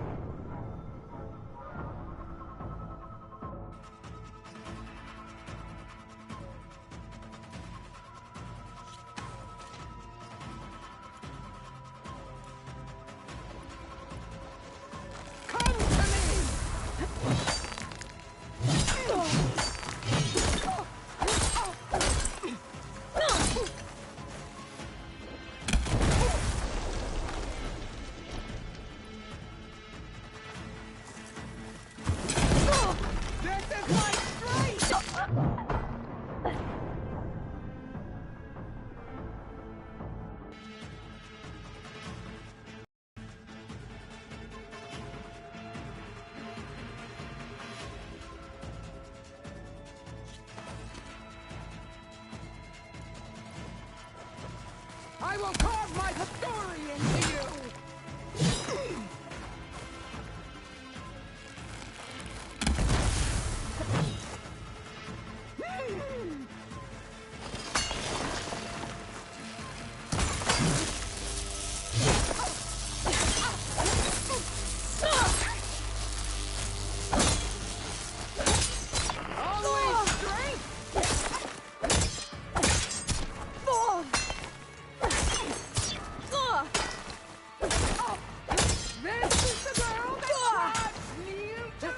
Come to me! This is my strength! I will carve my story into you! Always strength! This is the girl that drives me to...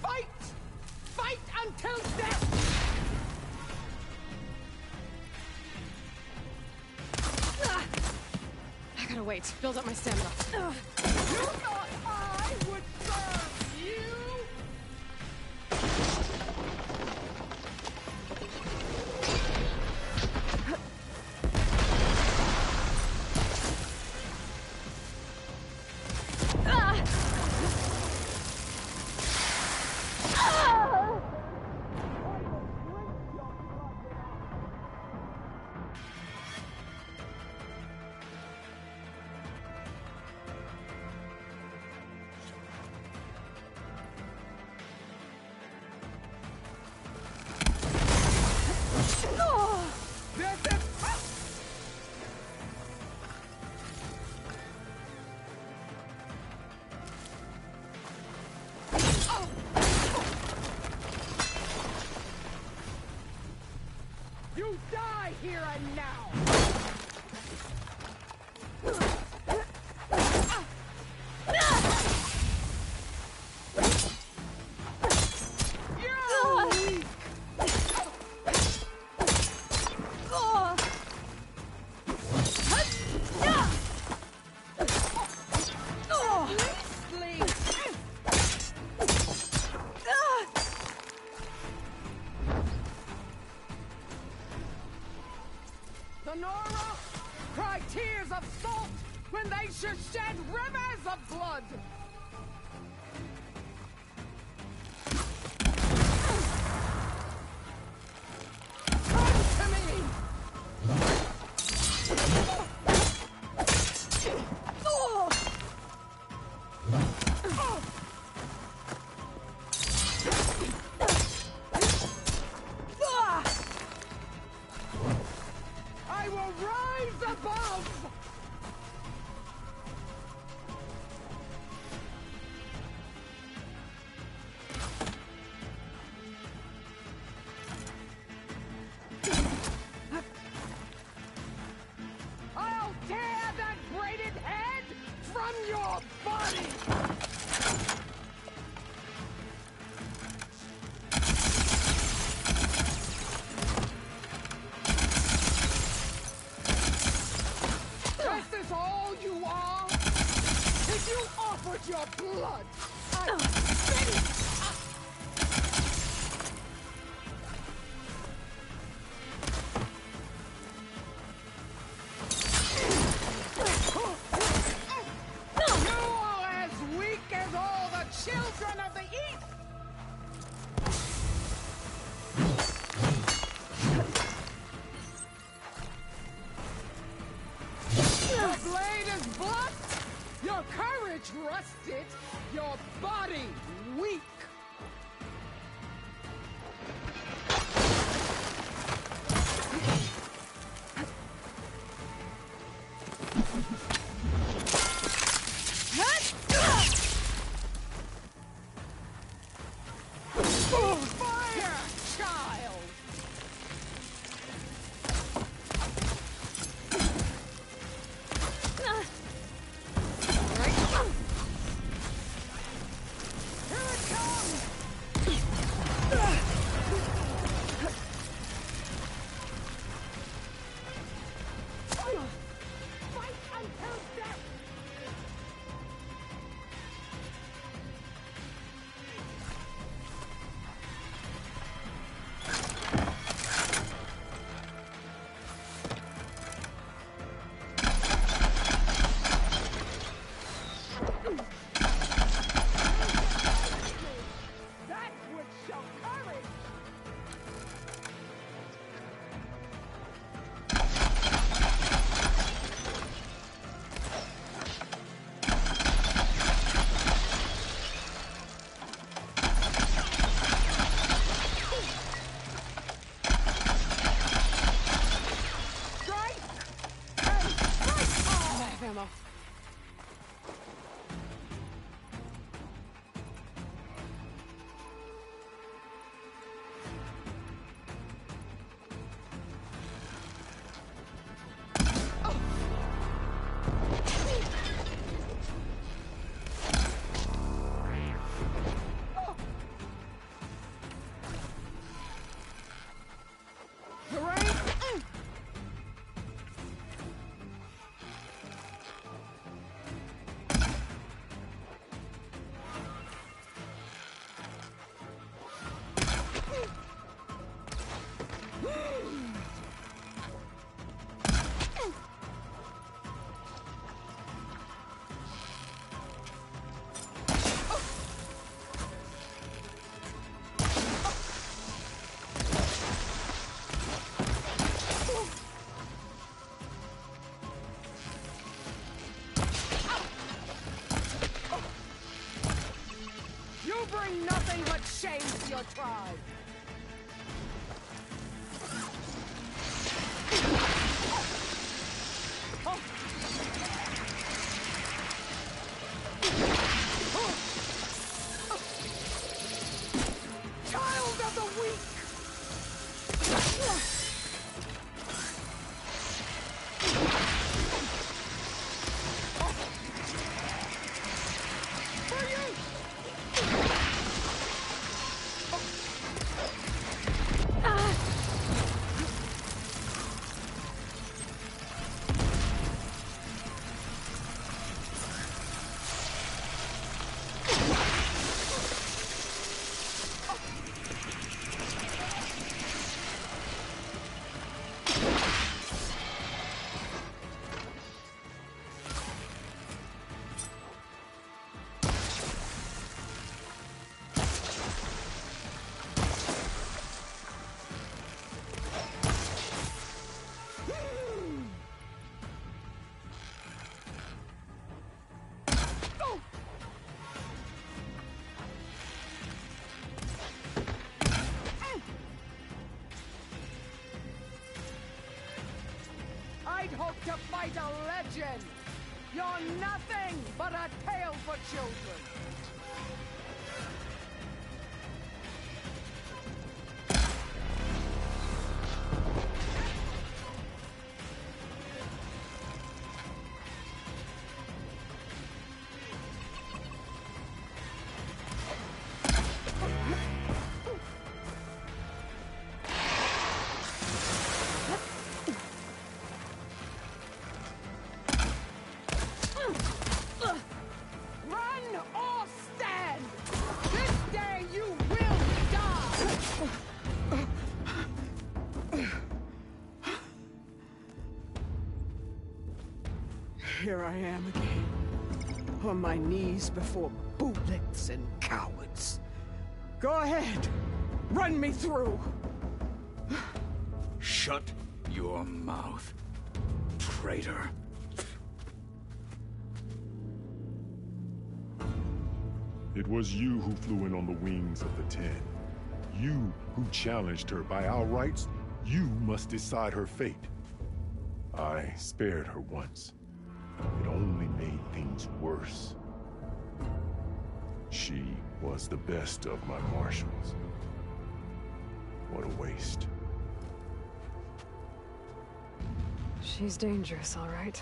Fight! Fight until death! I gotta wait. Build up my stamina. You thought I would serve you? You die here and now! The Nora cry tears of salt when they should shed rivers of blood! Come to me! I will rise above! I'll tear that braided head from your body! This is all you are? If you offered your blood, I'd spit it! You are as weak as all the children of the East! Your blade is blunt, your courage rusted, your body weak. Fire, child! Here it comes! Fight until death! That would show courage! Strike! And strike hard! I have ammo. Terrain! You bring nothing but shame to your tribe! Child of the weak! quite a legend! You're nothing but a tale for children! Here I am again, on my knees before bullets and cowards. Go ahead, run me through. Shut your mouth, traitor. It was you who flew in on the wings of the Ten. You who challenged her. By our rights, you must decide her fate. I spared her once. It only made things worse. She was the best of my marshals. What a waste. She's dangerous, all right.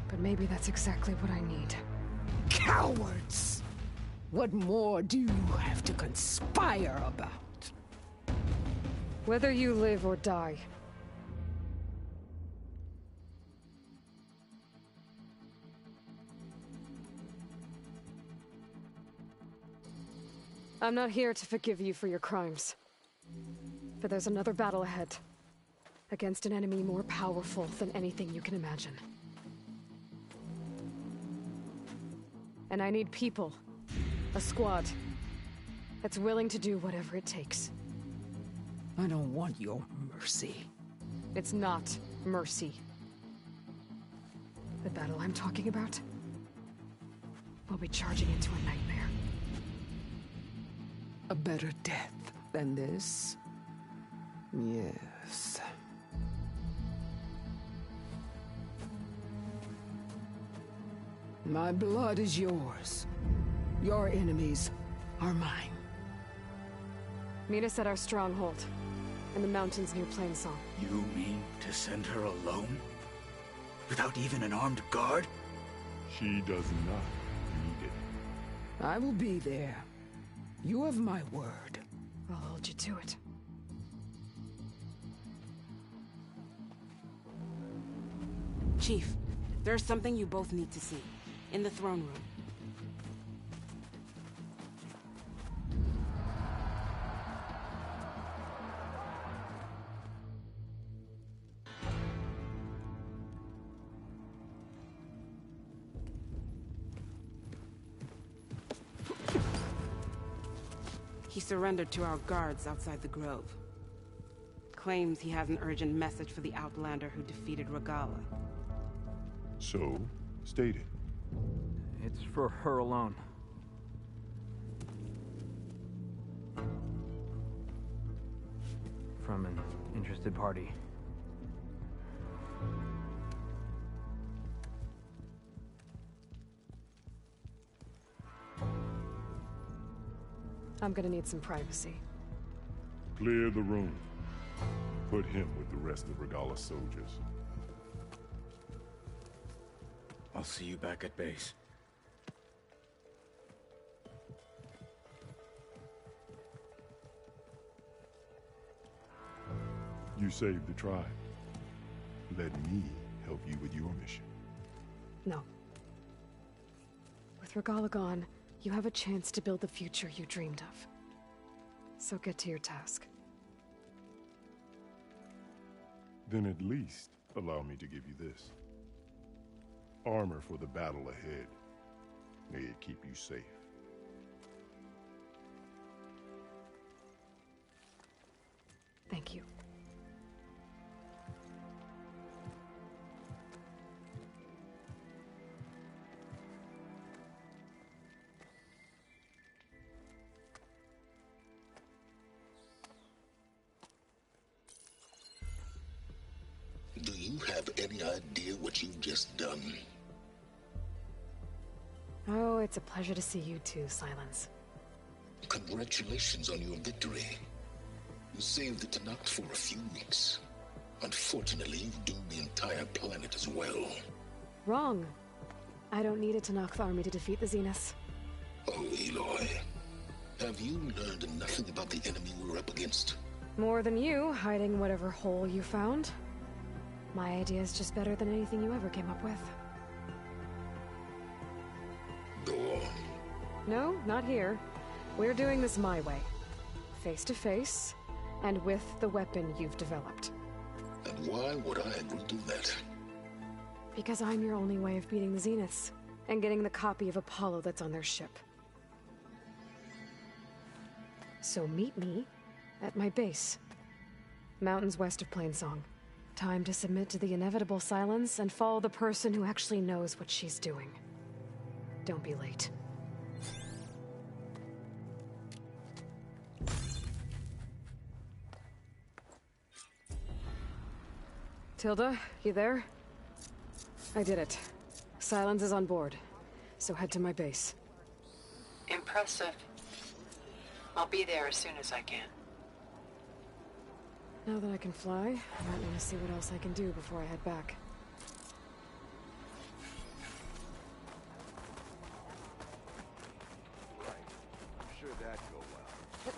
But maybe that's exactly what I need. Cowards! What more do you have to conspire about? Whether you live or die. I'm not here to forgive you for your crimes. But there's another battle ahead. Against an enemy more powerful than anything you can imagine. And I need people. A squad. That's willing to do whatever it takes. I don't want your mercy. It's not mercy. The battle I'm talking about will be charging into a nightmare. A better death than this? Yes. My blood is yours. Your enemies are mine. Meet us at our stronghold, in the mountains near Plainsong. You mean to send her alone? Without even an armed guard? She does not need it. I will be there. You have my word. I'll hold you to it. Chief, there's something you both need to see. In the throne room. He surrendered to our guards outside the grove. Claims he has an urgent message for the Outlander who defeated Regalla. So, state it. It's for her alone. From an interested party. I'm gonna need some privacy. Clear the room. Put him with the rest of Regalla's soldiers. I'll see you back at base. You saved the tribe. Let me help you with your mission. No. With Regalla gone, you have a chance to build the future you dreamed of. So get to your task. Then at least allow me to give you this. Armor for the battle ahead. May it keep you safe. Thank you. Do you you have any idea what you've just done? Oh, it's a pleasure to see you too, Silence. Congratulations on your victory. You saved the Tenakth for a few weeks. Unfortunately, you've doomed the entire planet as well. Wrong. I don't need a Tenakth army to defeat the Zeniths. Oh, Aloy. Have you learned nothing about the enemy we're up against? More than you, hiding whatever hole you found. My idea is just better than anything you ever came up with. Go on. No, not here. We're doing this my way. Face to face, and with the weapon you've developed. And why would I agree to that? Because I'm your only way of beating the Zeniths, and getting the copy of Apollo that's on their ship. So meet me at my base. Mountains west of Plainsong. Time to submit to the inevitable silence and follow the person who actually knows what she's doing. Don't be late. Tilda, you there? I did it. Silence is on board, so head to my base. Impressive. I'll be there as soon as I can. Now that I can fly, I might want to see what else I can do before I head back. I'm sure that'd go well.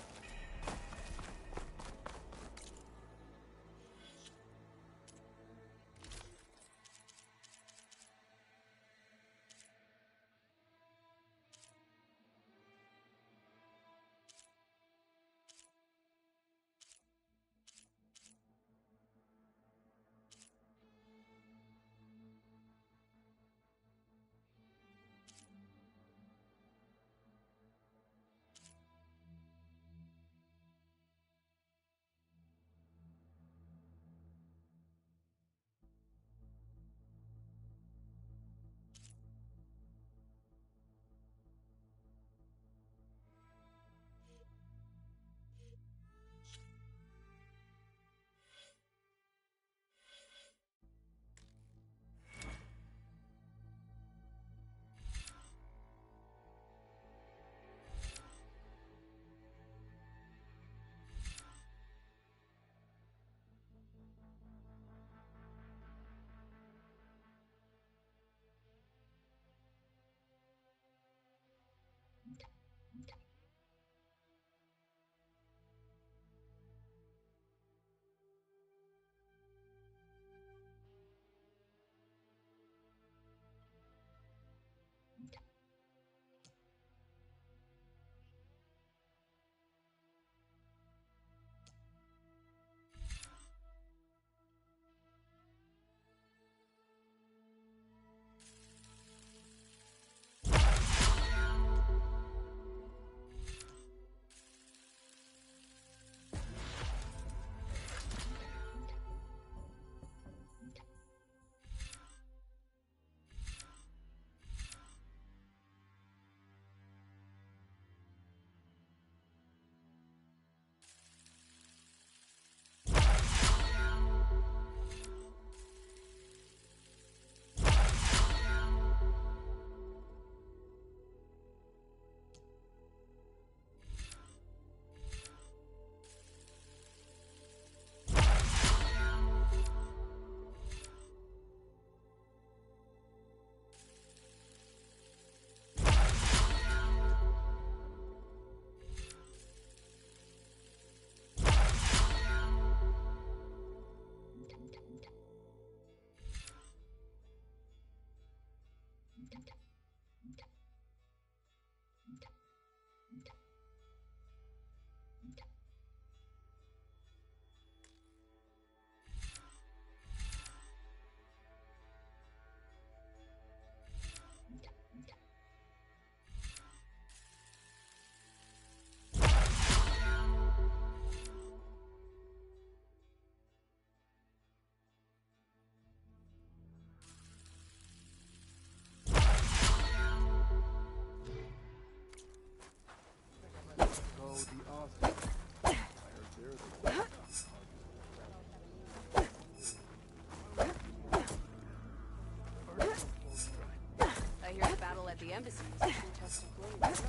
at the embassy. Protest employees.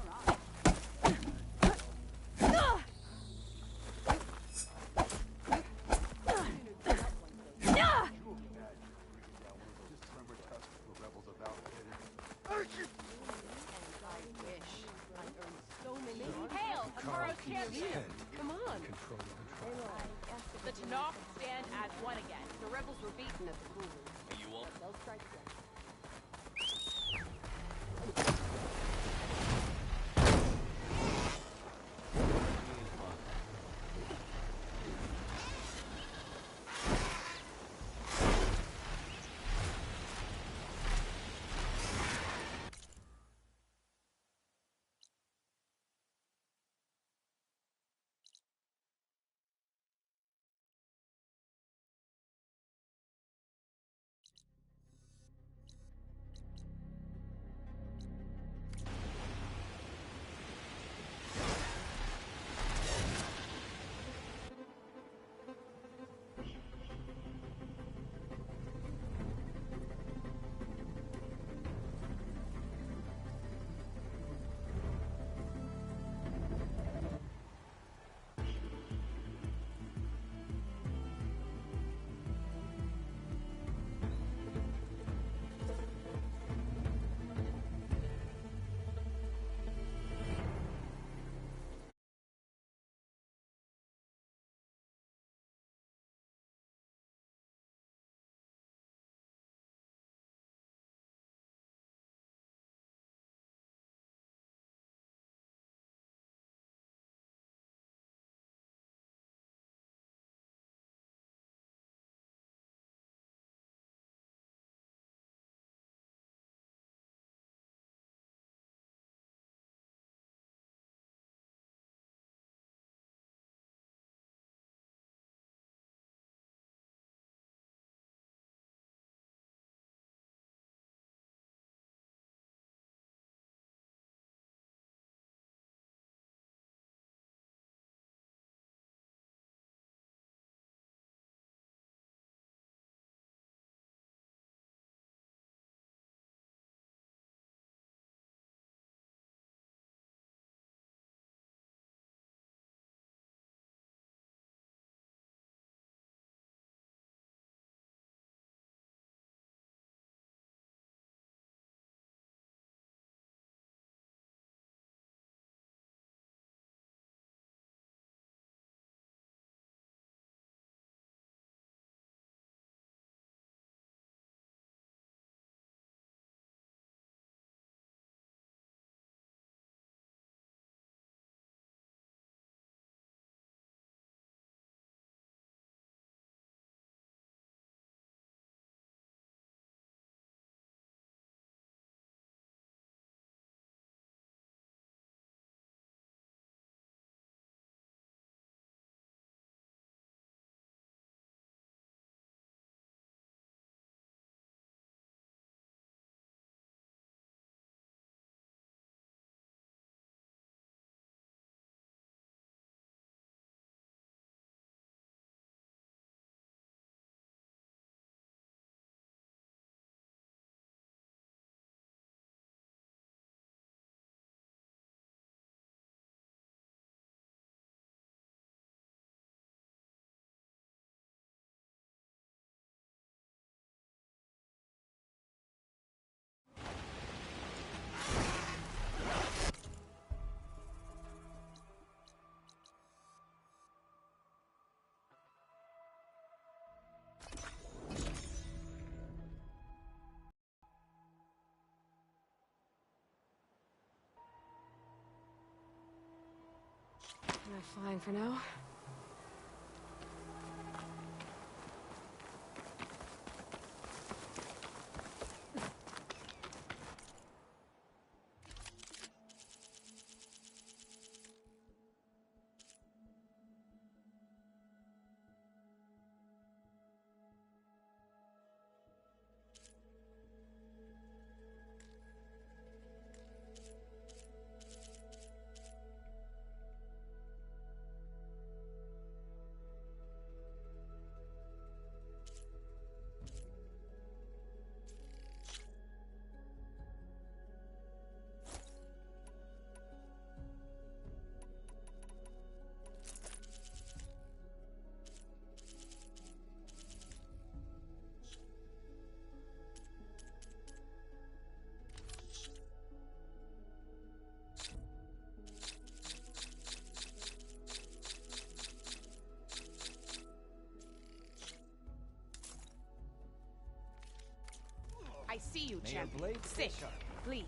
Hail, Hikaru's champion! Come on! The Tenakth stand as one again. The rebels were beaten at the pool. You all? They'll strike again. Am I flying for now? blade Sit, please.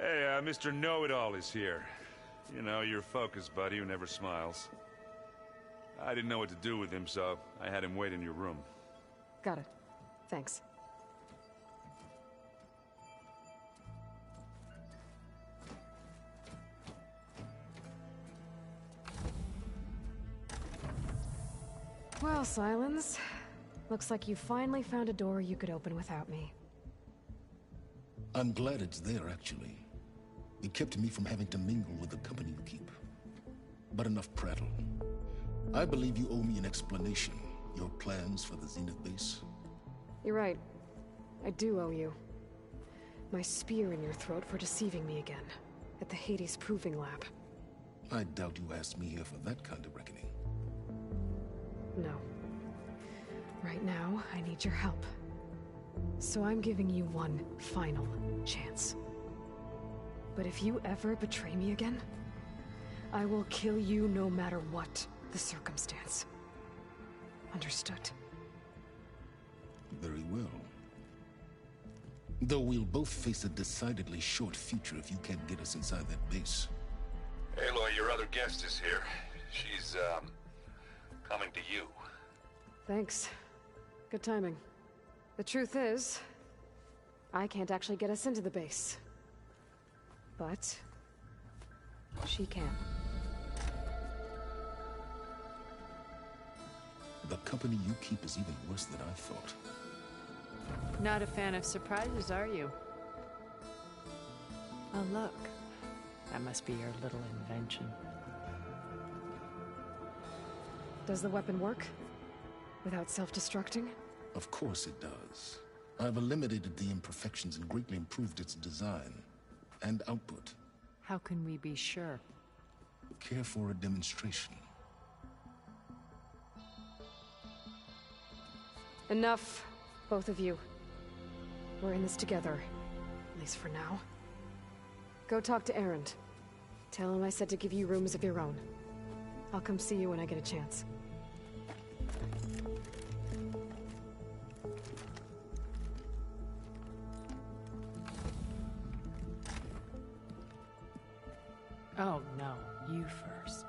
Hey, Mr. Know-It-All is here. You know, your focus buddy who never smiles. I didn't know what to do with him, so I had him wait in your room. Got it. Thanks. Well, Sylens, looks like you finally found a door you could open without me. I'm glad it's there, actually. It kept me from having to mingle with the company you keep. But enough prattle. I believe you owe me an explanation. Your plans for the Zenith base? You're right. I do owe you. My spear in your throat for deceiving me again. At the Hades Proving Lab. I doubt you asked me here for that kind of reckoning. No. Right now, I need your help. So I'm giving you one final chance. But if you ever betray me again, I will kill you no matter what the circumstance. Understood? Very well. Though we'll both face a decidedly short future if you can't get us inside that base. Aloy, your other guest is here. She's, coming to you. Thanks. Good timing. The truth is, I can't actually get us into the base. But she can. The company you keep is even worse than I thought. Not a fan of surprises, are you? Oh, look. That must be your little invention. Does the weapon work? Without self-destructing? Of course it does. I've eliminated the imperfections and greatly improved its design and output. How can we be sure? Care for a demonstration? Enough, both of you. We're in this together, at least for now. Go talk to Erend. Tell him I said to give you rooms of your own. I'll come see you when I get a chance. Oh, no. You first.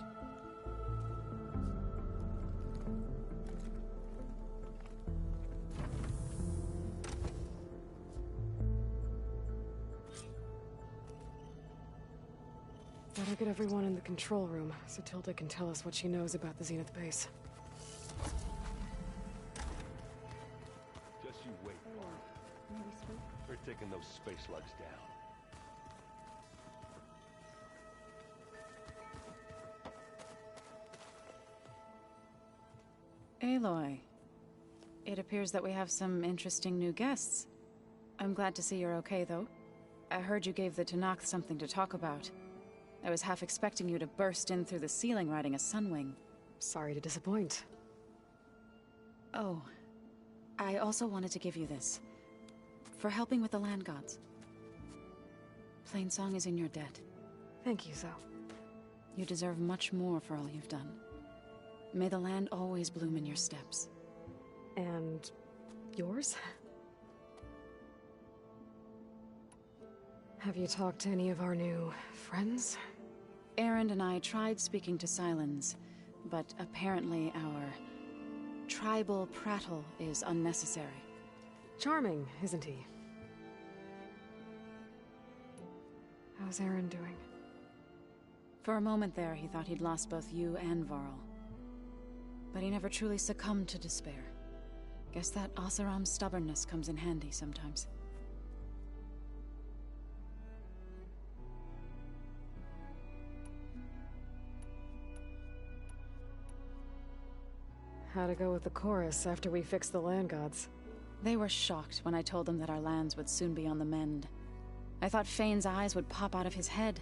Better get everyone in the control room so Tilda can tell us what she knows about the Zenith base. Just you wait, Barb. We're taking those space slugs down. Aloy, it appears that we have some interesting new guests. I'm glad to see you're okay, though. I heard you gave the Tenakth something to talk about. I was half expecting you to burst in through the ceiling riding a Sunwing. Sorry to disappoint. Oh, I also wanted to give you this. For helping with the land gods. Plainsong is in your debt. Thank you, Zoe. You deserve much more for all you've done. May the land always bloom in your steps. And yours? Have you talked to any of our new friends? Erend and I tried speaking to Sylens, but apparently our tribal prattle is unnecessary. Charming, isn't he? How's Erend doing? For a moment there, he thought he'd lost both you and Varl. But he never truly succumbed to despair. Guess that Oseram's stubbornness comes in handy sometimes. How'd it go with the chorus after we fixed the land gods? They were shocked when I told them that our lands would soon be on the mend. I thought Fane's eyes would pop out of his head.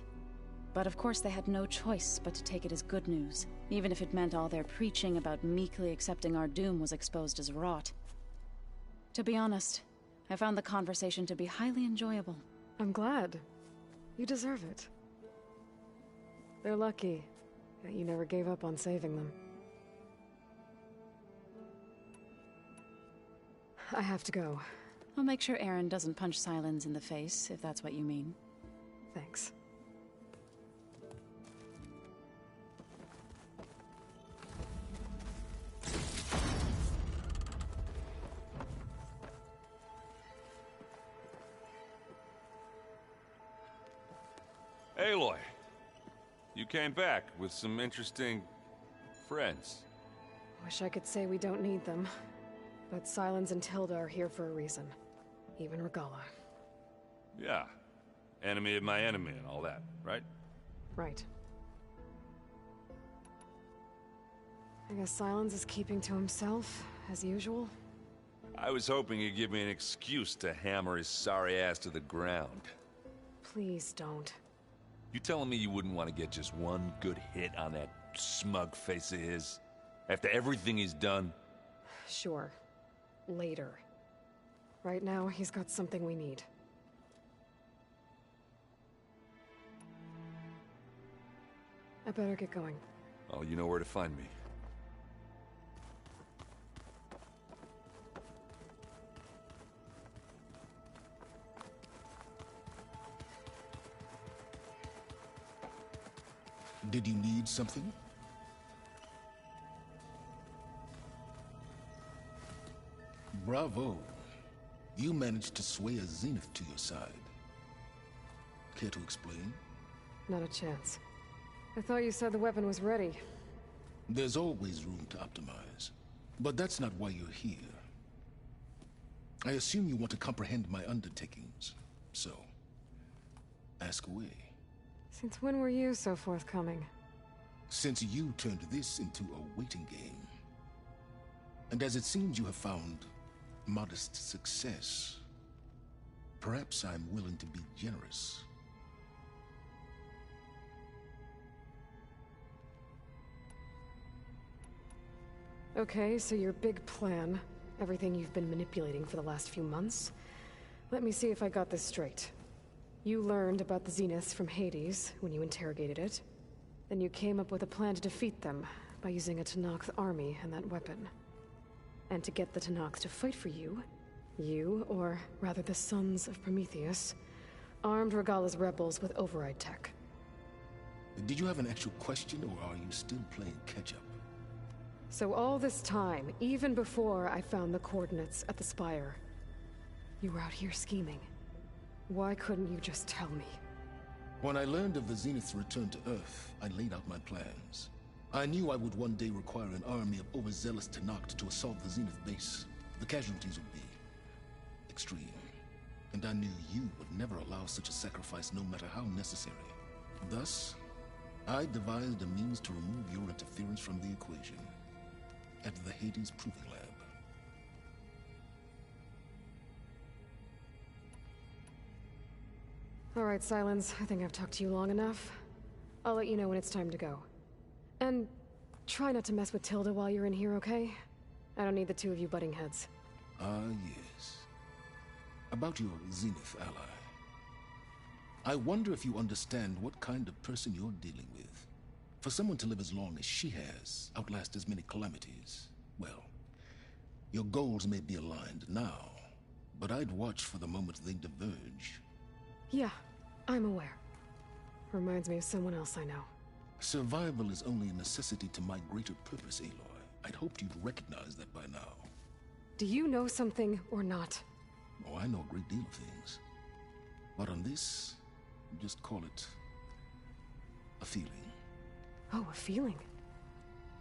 But of course they had no choice but to take it as good news, even if it meant all their preaching about meekly accepting our doom was exposed as rot. To be honest, I found the conversation to be highly enjoyable. I'm glad. You deserve it. They're lucky that you never gave up on saving them. I have to go. I'll make sure Erend doesn't punch Sylens in the face, if that's what you mean. Thanks. Aloy, you came back with some interesting friends. Wish I could say we don't need them. But Sylens and Tilda are here for a reason. Even Regalla. Yeah. Enemy of my enemy and all that, right? Right. I guess Silence is keeping to himself, as usual. I was hoping he'd give me an excuse to hammer his sorry ass to the ground. Please don't. You telling me you wouldn't want to get just one good hit on that smug face of his? After everything he's done? Sure. Later. Right now, he's got something we need. I better get going. Oh, you know where to find me. Did you need something? Bravo. You managed to sway a Zenith to your side. Care to explain? Not a chance. I thought you said the weapon was ready. There's always room to optimize. But that's not why you're here. I assume you want to comprehend my undertakings. So, ask away. Since when were you so forthcoming? Since you turned this into a waiting game. And as it seems you have found modest success, perhaps I'm willing to be generous. Okay, so your big plan, everything you've been manipulating for the last few months. Let me see if I got this straight. You learned about the Zeniths from Hades when you interrogated it. Then you came up with a plan to defeat them by using a Tenakth army and that weapon. And to get the Tenakth to fight for you, or rather the Sons of Prometheus, armed Regalla's rebels with override tech. Did you have an actual question, or are you still playing catch-up? So all this time, even before I found the coordinates at the Spire, you were out here scheming. Why couldn't you just tell me? When I learned of the Zenith's return to Earth, I laid out my plans. I knew I would one day require an army of overzealous Tenakth to assault the Zenith base. The casualties would be extreme. And I knew you would never allow such a sacrifice, no matter how necessary. Thus, I devised a means to remove your interference from the equation. At the Hades Proving Lab. All right, Silence. I think I've talked to you long enough. I'll let you know when it's time to go. And try not to mess with Tilda while you're in here, okay? I don't need the two of you butting heads. Ah, yes. About your Zenith ally. I wonder if you understand what kind of person you're dealing with. For someone to live as long as she has, outlast as many calamities, well, your goals may be aligned now, but I'd watch for the moment they diverge. Yeah, I'm aware. Reminds me of someone else I know. Survival is only a necessity to my greater purpose, Aloy. I'd hoped you'd recognize that by now. Do you know something or not? Oh, I know a great deal of things. But on this, just call it a feeling. Oh, a feeling?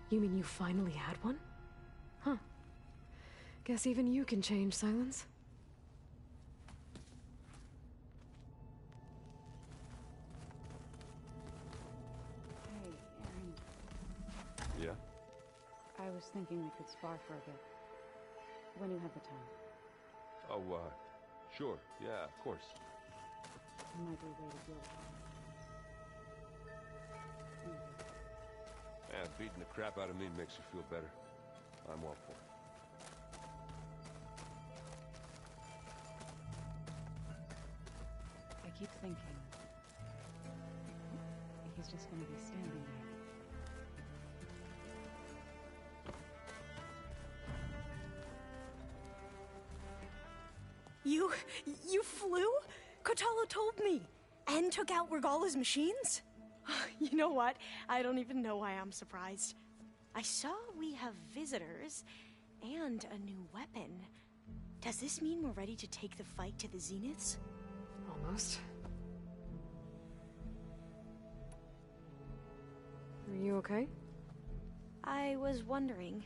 You mean you finally had one? Huh. Guess even you can change, Silence. Hey, Aaron. Yeah? I was thinking we could spar for a bit. When you have the time. Oh, sure. Yeah, of course. It might be a way to deal with it. Yeah, beating the crap out of me makes you feel better. I'm all for it. I keep thinking... he's just gonna be standing there. You flew? Kotallo told me! And took out Regalla's machines? You know what? I don't even know why I'm surprised. I saw we have visitors and a new weapon. Does this mean we're ready to take the fight to the Zeniths? Almost. Are you okay? I was wondering,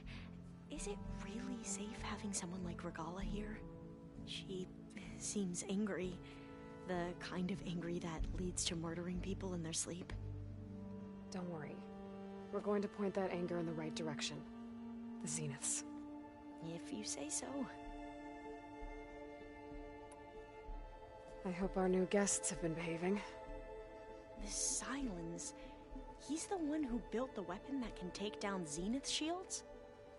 is it really safe having someone like Regalla here? She seems angry. The kind of angry that leads to murdering people in their sleep? Don't worry. We're going to point that anger in the right direction. The Zeniths. If you say so. I hope our new guests have been behaving. This Sylens, he's the one who built the weapon that can take down Zenith shields?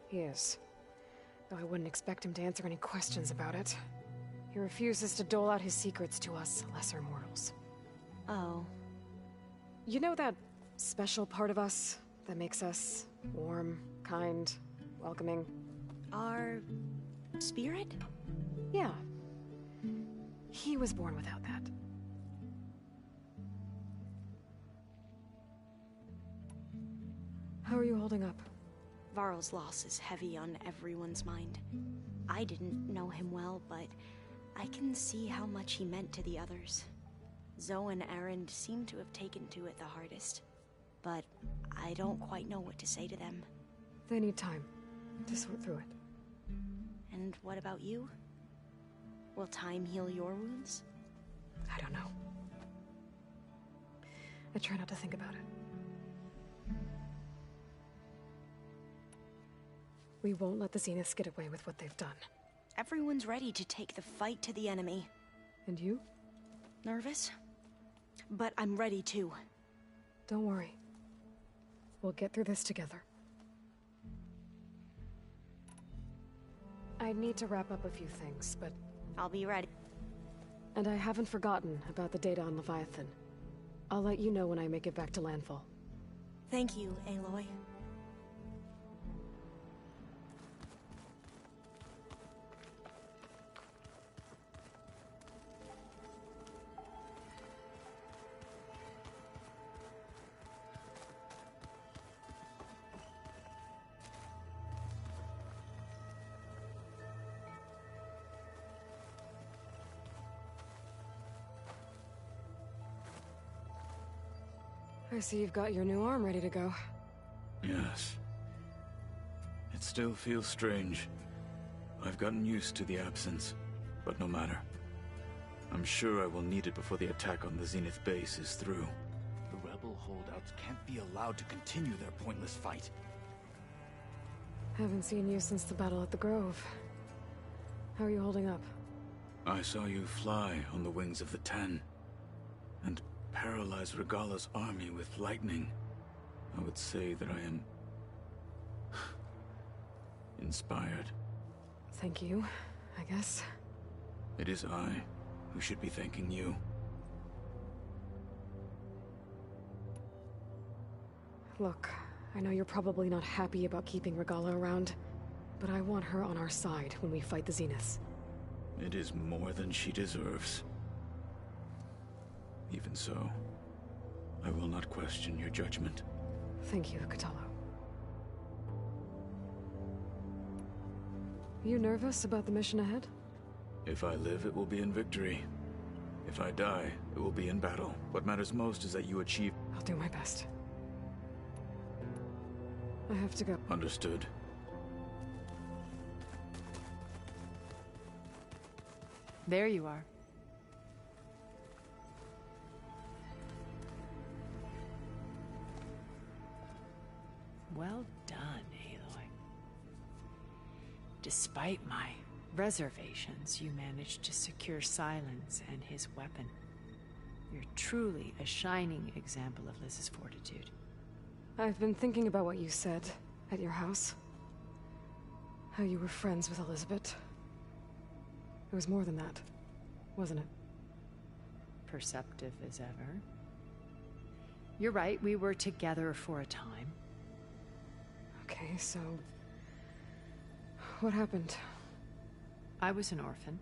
He is. Though I wouldn't expect him to answer any questions about it. He refuses to dole out his secrets to us lesser mortals. Oh. You know that special part of us that makes us warm, kind, welcoming? Our spirit? Yeah. He was born without that. How are you holding up? Varl's loss is heavy on everyone's mind. I didn't know him well, but I can see how much he meant to the others. Zoe and Erend seem to have taken to it the hardest, but I don't quite know what to say to them. They need time to sort through it. And what about you? Will time heal your wounds? I don't know. I try not to think about it. We won't let the Zeniths get away with what they've done. Everyone's ready to take the fight to the enemy. And you? Nervous? But I'm ready too. Don't worry. We'll get through this together. I need to wrap up a few things, but... I'll be ready. And I haven't forgotten about the data on Leviathan. I'll let you know when I make it back to landfall. Thank you, Aloy. I see you've got your new arm ready to go. Yes. It still feels strange. I've gotten used to the absence, but no matter. I'm sure I will need it before the attack on the Zenith base is through. The rebel holdouts can't be allowed to continue their pointless fight. Haven't seen you since the battle at the Grove. How are you holding up? I saw you fly on the wings of the Ten, and paralyze Regalla's army with lightning. I would say that I am... inspired. Thank you, I guess. It is I who should be thanking you. Look, I know you're probably not happy about keeping Regalla around, but I want her on our side when we fight the Zeniths. It is more than she deserves. Even so, I will not question your judgment. Thank you, Kotallo. You nervous about the mission ahead? If I live, it will be in victory. If I die, it will be in battle. What matters most is that you achieve... I'll do my best. I have to go. Understood. There you are. Well done, Aloy. Despite my reservations, you managed to secure Sylens and his weapon. You're truly a shining example of Liz's fortitude. I've been thinking about what you said at your house. How you were friends with Elizabeth. It was more than that, wasn't it? Perceptive as ever. You're right, we were together for a time. Okay, so... what happened? I was an orphan.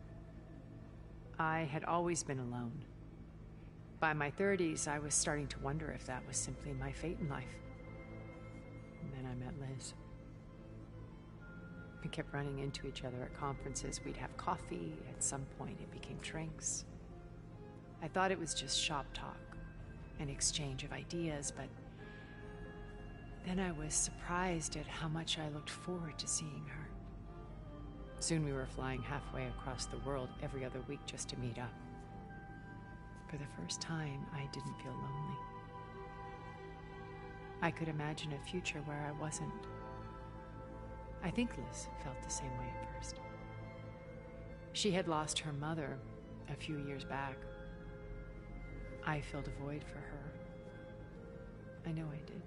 I had always been alone. By my 30s, I was starting to wonder if that was simply my fate in life. And then I met Liz. We kept running into each other at conferences. We'd have coffee. At some point, it became drinks. I thought it was just shop talk, an exchange of ideas, but then I was surprised at how much I looked forward to seeing her. Soon we were flying halfway across the world every other week just to meet up. For the first time, I didn't feel lonely. I could imagine a future where I wasn't. I think Liz felt the same way at first. She had lost her mother a few years back. I filled a void for her. I know I did.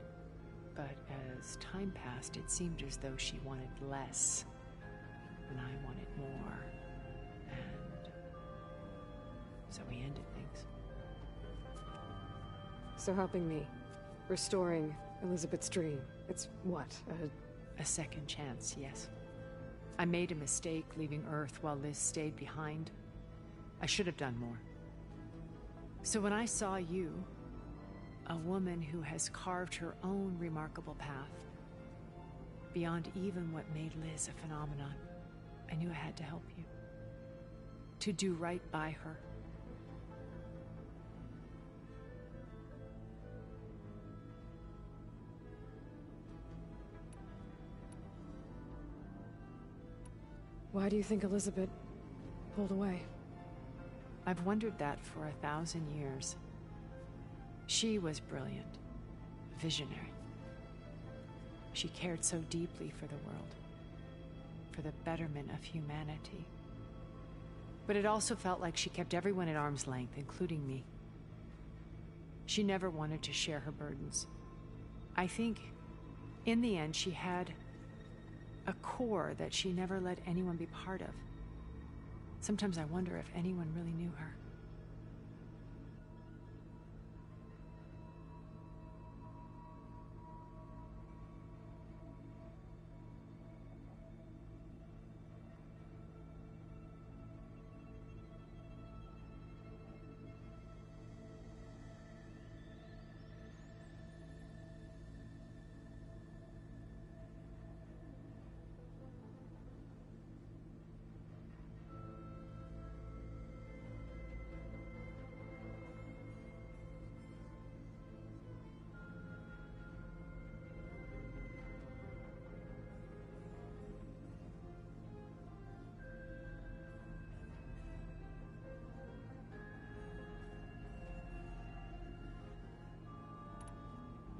But as time passed, it seemed as though she wanted less, and I wanted more. And so we ended things. So helping me, restoring Elizabeth's dream, it's what, a second chance, yes. I made a mistake leaving Earth while Liz stayed behind. I should have done more. So when I saw you, a woman who has carved her own remarkable path, beyond even what made Liz a phenomenon, I knew I had to help you. To do right by her. Why do you think Elizabeth pulled away? I've wondered that for 1,000 years. She was brilliant, visionary. She cared so deeply for the world, for the betterment of humanity. But it also felt like she kept everyone at arm's length, including me. She never wanted to share her burdens. I think, in the end, she had a core that she never let anyone be part of. Sometimes I wonder if anyone really knew her.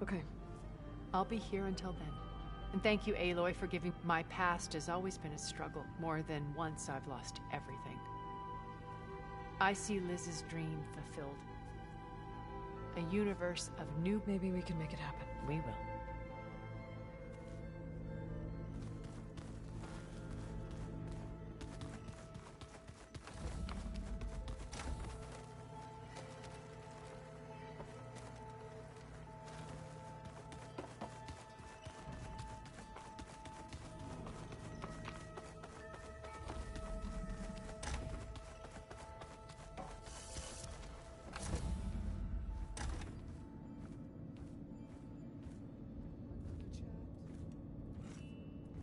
Okay. I'll be here until then. And thank you, Aloy, for giving. My past has always been a struggle. More than once I've lost everything. I see Liz's dream fulfilled. A universe of new... Maybe we can make it happen. We will.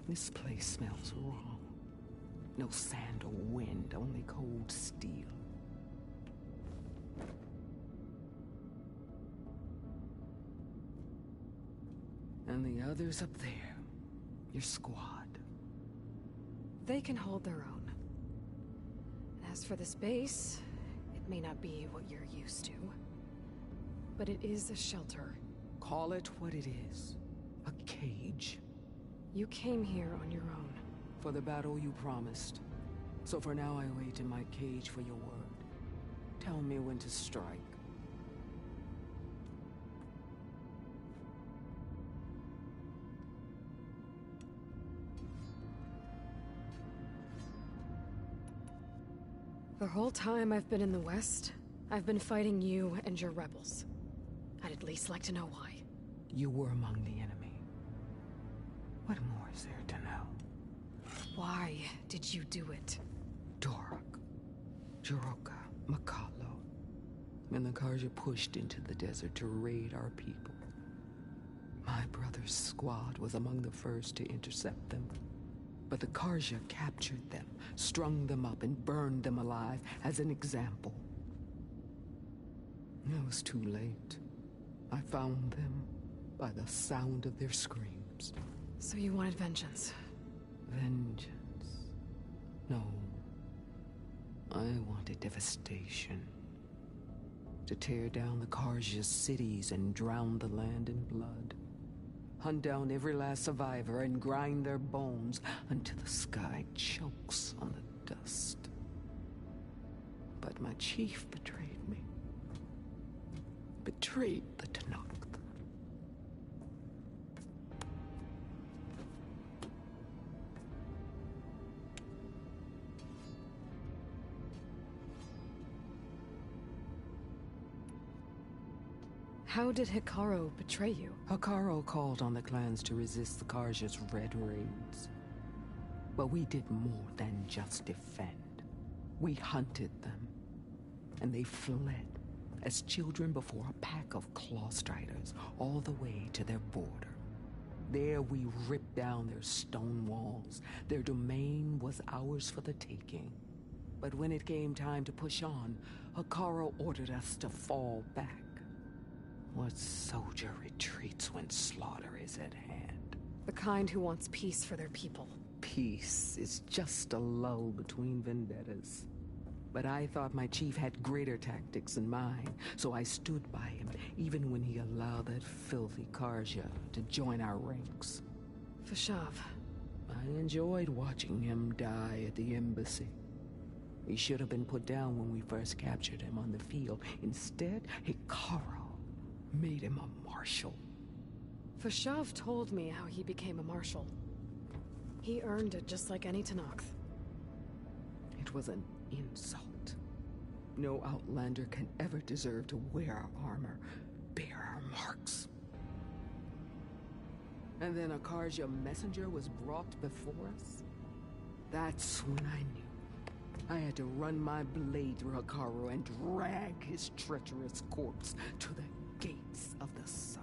This place smells wrong. No sand or wind, only cold steel. And the others up there, your squad. They can hold their own. As for this base, it may not be what you're used to, but it is a shelter. Call it what it is. A cage. You came here on your own. For the battle you promised. So for now I wait in my cage for your word. Tell me when to strike. The whole time I've been in the West, I've been fighting you and your rebels. I'd at least like to know why. You were among the enemy. What more is there to know? Why did you do it? Dorok, Jiroka, Makalo, and the Karja pushed into the desert to raid our people. My brother's squad was among the first to intercept them. But the Karja captured them, strung them up, and burned them alive as an example. It was too late. I found them by the sound of their screams. So you wanted vengeance? Vengeance? No. I wanted devastation. To tear down the Karja's cities and drown the land in blood. Hunt down every last survivor and grind their bones until the sky chokes on the dust. But my chief betrayed me. Betrayed the Tenakth. How did Hekarro betray you? Hekarro called on the clans to resist the Karja's red raids. But we did more than just defend. We hunted them. And they fled, as children before a pack of claw striders, all the way to their border. There we ripped down their stone walls. Their domain was ours for the taking. But when it came time to push on, Hekarro ordered us to fall back. What soldier retreats when slaughter is at hand? The kind who wants peace for their people. Peace is just a lull between vendettas. But I thought my chief had greater tactics than mine, so I stood by him, even when he allowed that filthy Karja to join our ranks. Fashav. I enjoyed watching him die at the embassy. He should have been put down when we first captured him on the field. Instead, Hekarro made him a marshal. Fashav told me how he became a marshal. He earned it just like any Tenakth. It was an insult. No Outlander can ever deserve to wear our armor, bear our marks. And then a Karja messenger was brought before us? That's when I knew. I had to run my blade through Hekarro and drag his treacherous corpse to the gates of the sun.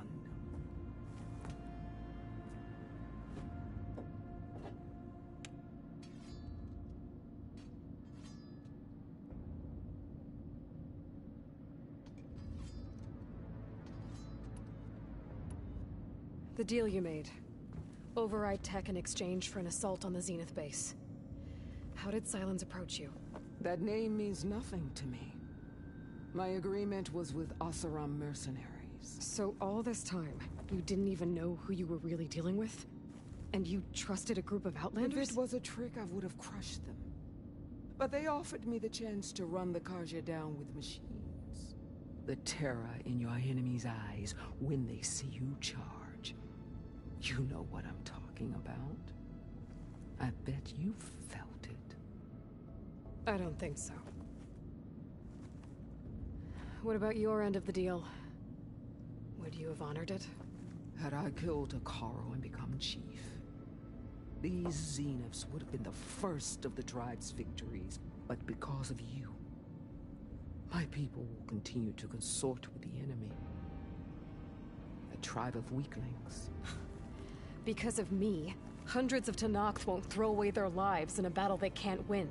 The deal you made. Override tech in exchange for an assault on the Zenith base. How did Sylens approach you? That name means nothing to me. My agreement was with Oseram mercenaries. So all this time, you didn't even know who you were really dealing with? And you trusted a group of Outlanders? If it was a trick, I would have crushed them. But they offered me the chance to run the Karja down with machines. The terror in your enemy's eyes when they see you charge. You know what I'm talking about. I bet you felt it. I don't think so. What about your end of the deal? Would you have honored it? Had I killed Hekarro and become chief, these Zeniths would have been the first of the tribe's victories, but because of you, my people will continue to consort with the enemy. A tribe of weaklings. Because of me, hundreds of Tenakth won't throw away their lives in a battle they can't win.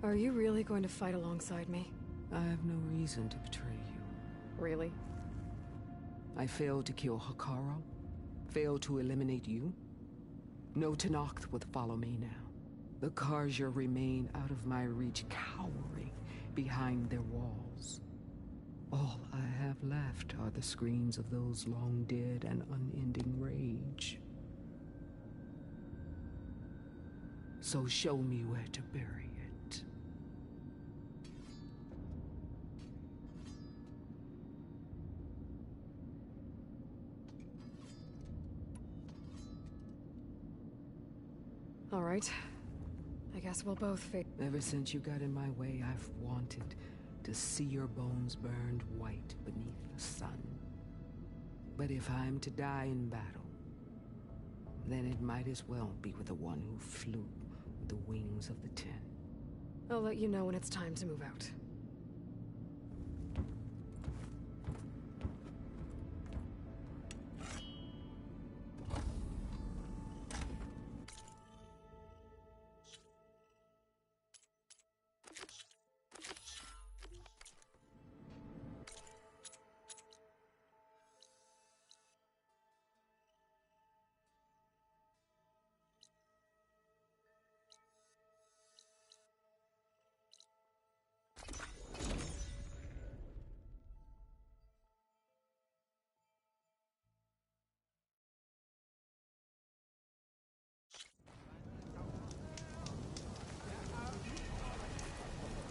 Are you really going to fight alongside me? I have no reason to betray you. Really? I failed to kill Hekarro? Failed to eliminate you? No Tenakth would follow me now. The Carja remain out of my reach, cowering behind their walls. All I have left are the screams of those long dead and unending rage. So show me where to bury it. All right. I guess we'll both face. Ever since you got in my way, I've wanted to see your bones burned white beneath the sun. But if I'm to die in battle, then it might as well be with the one who flew with the wings of the Ten. I'll let you know when it's time to move out.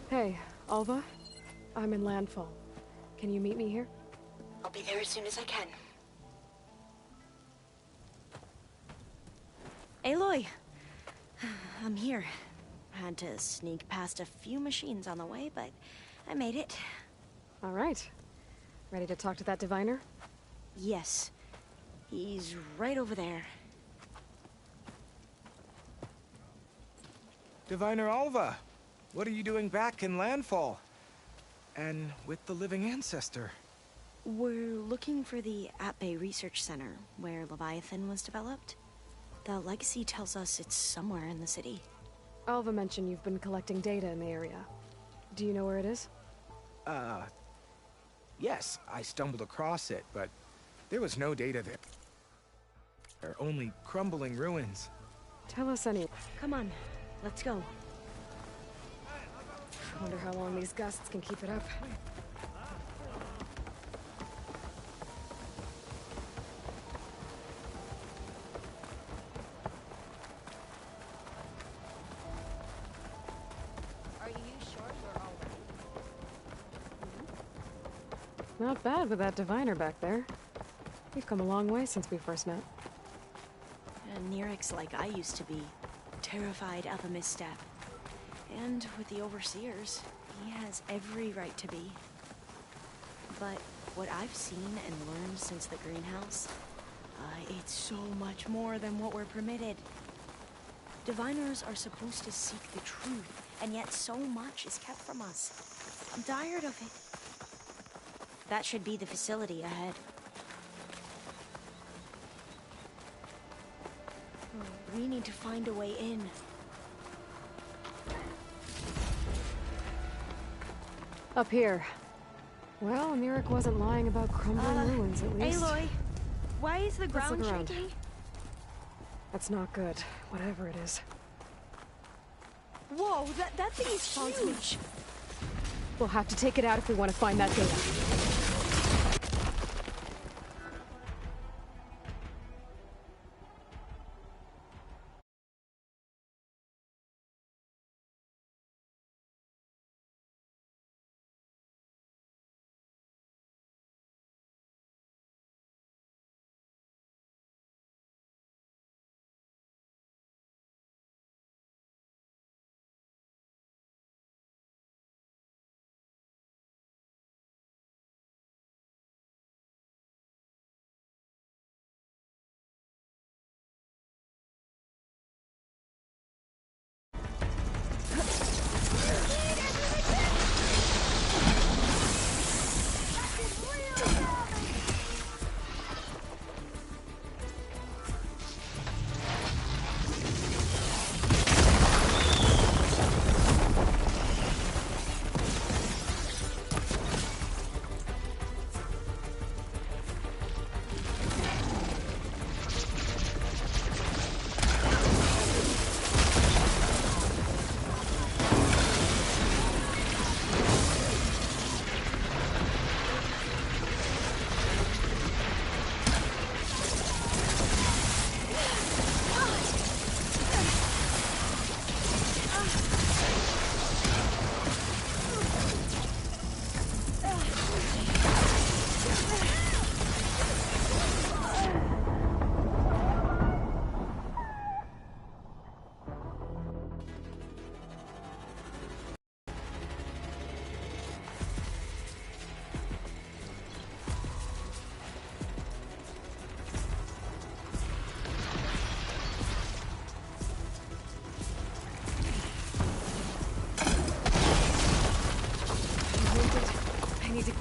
Hey, Alva. I'm in Landfall. Can you meet me here? I'll be there as soon as I can. Aloy! I'm here. Had to sneak past a few machines on the way, but I made it. All right. Ready to talk to that diviner? Yes. He's right over there. Diviner Alva, what are you doing back in Landfall? And with the living ancestor? We're looking for the At-Bay Research Center, where Leviathan was developed. The legacy tells us it's somewhere in the city. Alva mentioned you've been collecting data in the area. Do you know where it is? Yes, I stumbled across it, but there was no data there. There are only crumbling ruins. Tell us any. Come on, let's go. I wonder how long these gusts can keep it up. Are you short or all right? Not bad with that diviner back there. We've come a long way since we first met. And Neeric's like I used to be, terrified of a misstep. And with the Overseers, he has every right to be. But what I've seen and learned since the greenhouse, it's so much more than what we're permitted. Diviners are supposed to seek the truth, and yet so much is kept from us. I'm tired of it. That should be the facility ahead. We need to find a way in. Up here. Well, Neeric wasn't lying about crumbling ruins, at least. Aloy, why is the Let's ground look around. shaking? That's not good, whatever it is. Whoa, that thing is huge. We'll have to take it out if we want to find that data. I need to...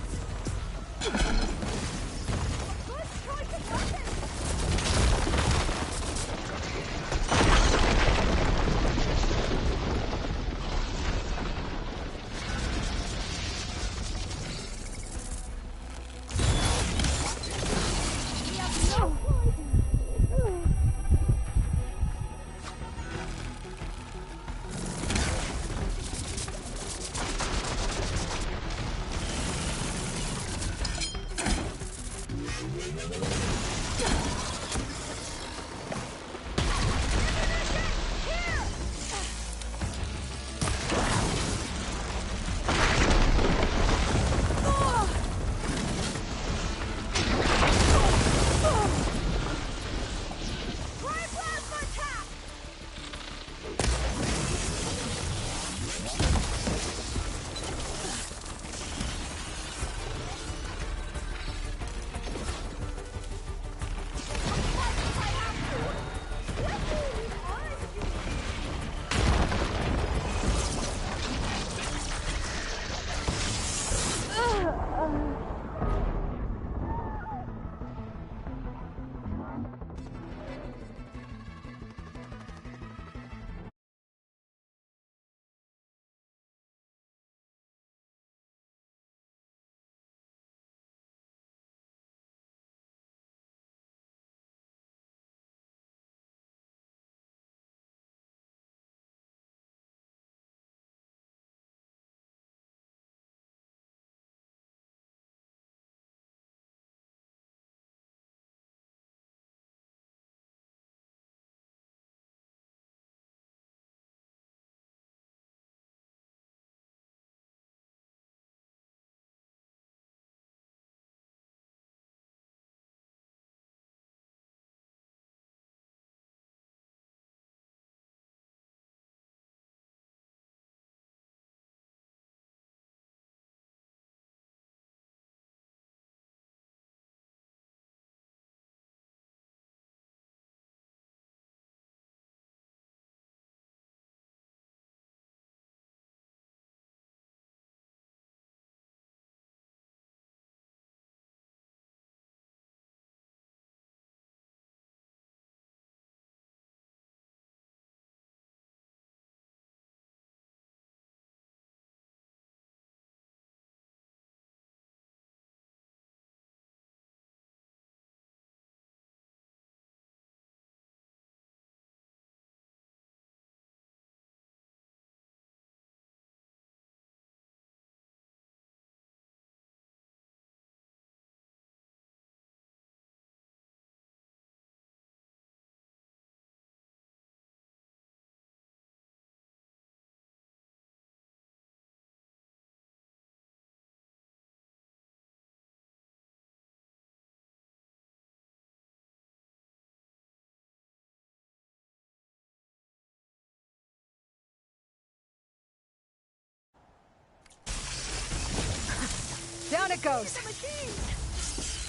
Down it goes!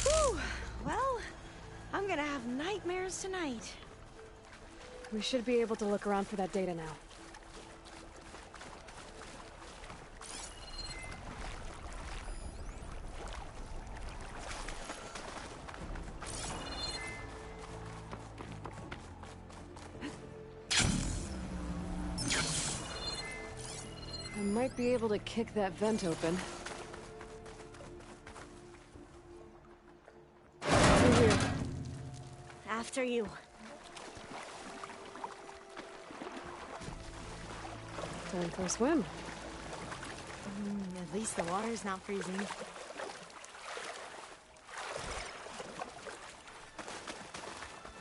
Whew. Well, I'm gonna have nightmares tonight. We should be able to look around for that data now. I might be able to kick that vent open. Through here. After you. Time for a swim. At least the water's not freezing.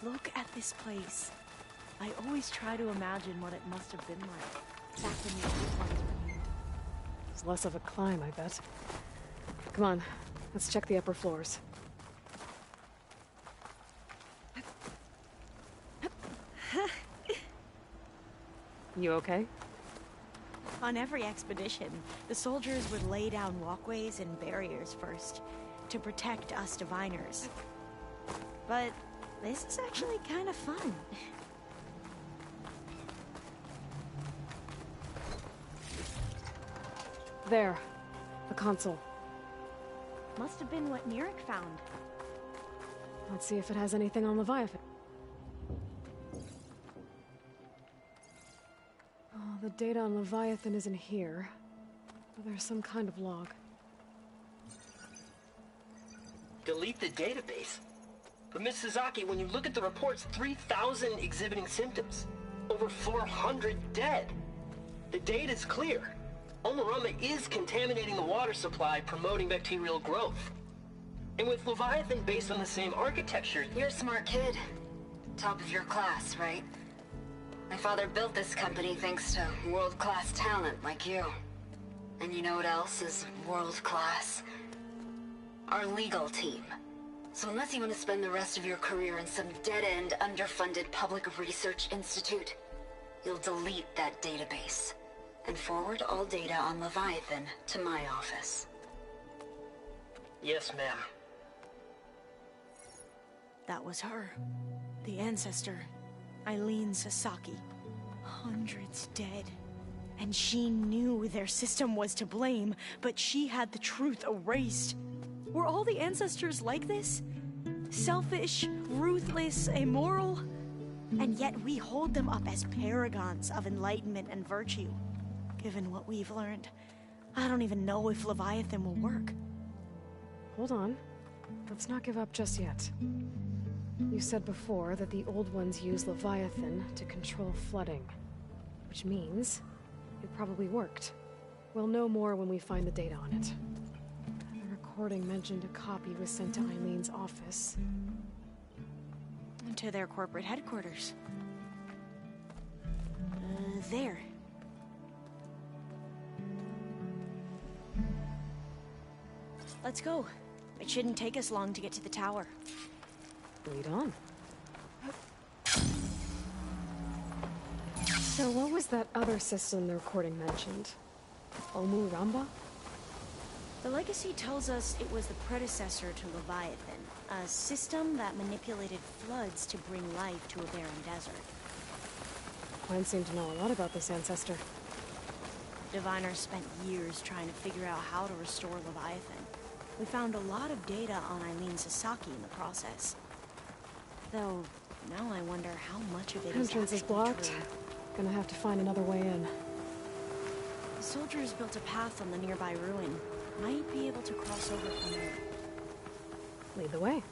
Look at this place. I always try to imagine what it must have been like back when the old ones were here. It's less of a climb, I bet. Come on, let's check the upper floors. You okay? On every expedition, the soldiers would lay down walkways and barriers first to protect us diviners. But this is actually kind of fun. There. A console. Must have been what Nirek found. Let's see if it has anything on Leviathan. Oh, the data on Leviathan isn't here. But there's some kind of log. Delete the database? But Miss Sasaki, when you look at the reports, 3,000 exhibiting symptoms. Over 400 dead. The data's clear. Omurama is contaminating the water supply, promoting bacterial growth. And with Leviathan based on the same architecture... You're a smart kid. Top of your class, right? My father built this company thanks to world-class talent like you. And you know what else is world-class? Our legal team. So unless you want to spend the rest of your career in some dead-end, underfunded public research institute, you'll delete that database and forward all data on Leviathan to my office. Yes, ma'am. That was her. The ancestor. Eileen Sasaki. Hundreds dead. And she knew their system was to blame, but she had the truth erased. Were all the ancestors like this? Selfish, ruthless, immoral? And yet we hold them up as paragons of enlightenment and virtue. Given what we've learned, I don't even know if Leviathan will work. Hold on. Let's not give up just yet. You said before that the Old Ones use Leviathan to control flooding. Which means it probably worked. We'll know more when we find the data on it. The recording mentioned a copy was sent to Eileen's office. To their corporate headquarters. There. Let's go. It shouldn't take us long to get to the tower. Lead on. So what was that other system the recording mentioned? Omurama? The legacy tells us it was the predecessor to Leviathan, a system that manipulated floods to bring life to a barren desert. Quinn seemed to know a lot about this ancestor. Diviners spent years trying to figure out how to restore Leviathan. We found a lot of data on Eileen Sasaki in the process. Though, now I wonder how much of it Entrance is blocked. True. Gonna have to find another way in. The soldiers built a path on the nearby ruin. Might be able to cross over from there. Lead the way.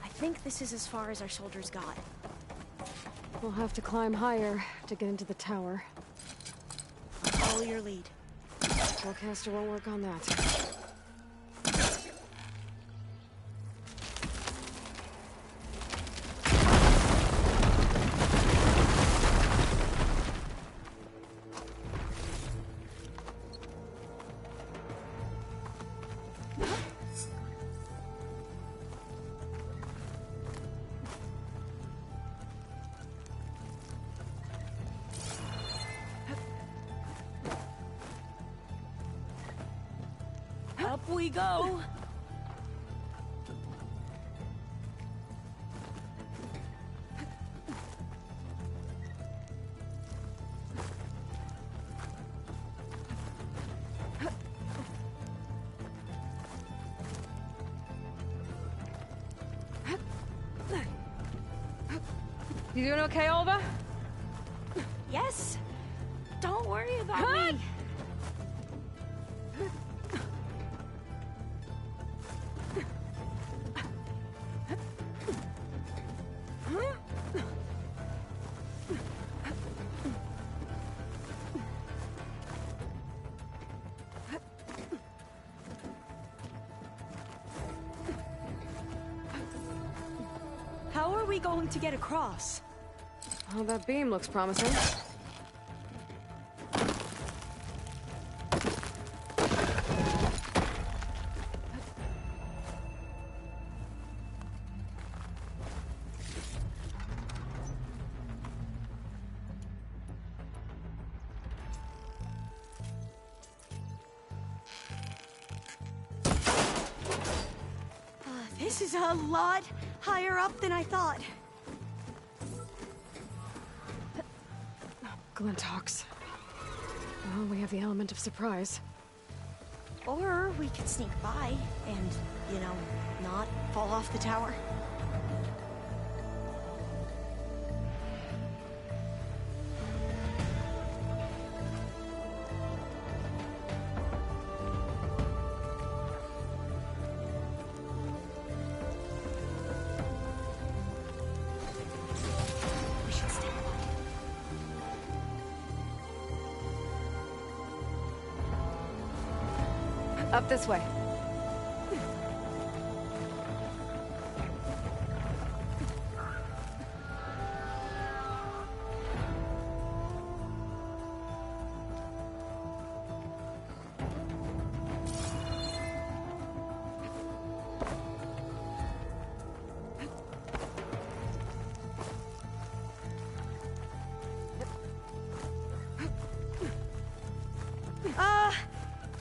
I think this is as far as our soldiers got. We'll have to climb higher to get into the tower. Follow your lead. Spellcaster won't work on that. Up we go! You doing okay, Olva? Yes! Don't worry about me! How are we going to get across? Oh, that beam looks promising. This is a lot higher up than I thought. Glintox. Well, we have the element of surprise. Or we could sneak by and, you know, not fall off the tower. We should stay put. Up this way.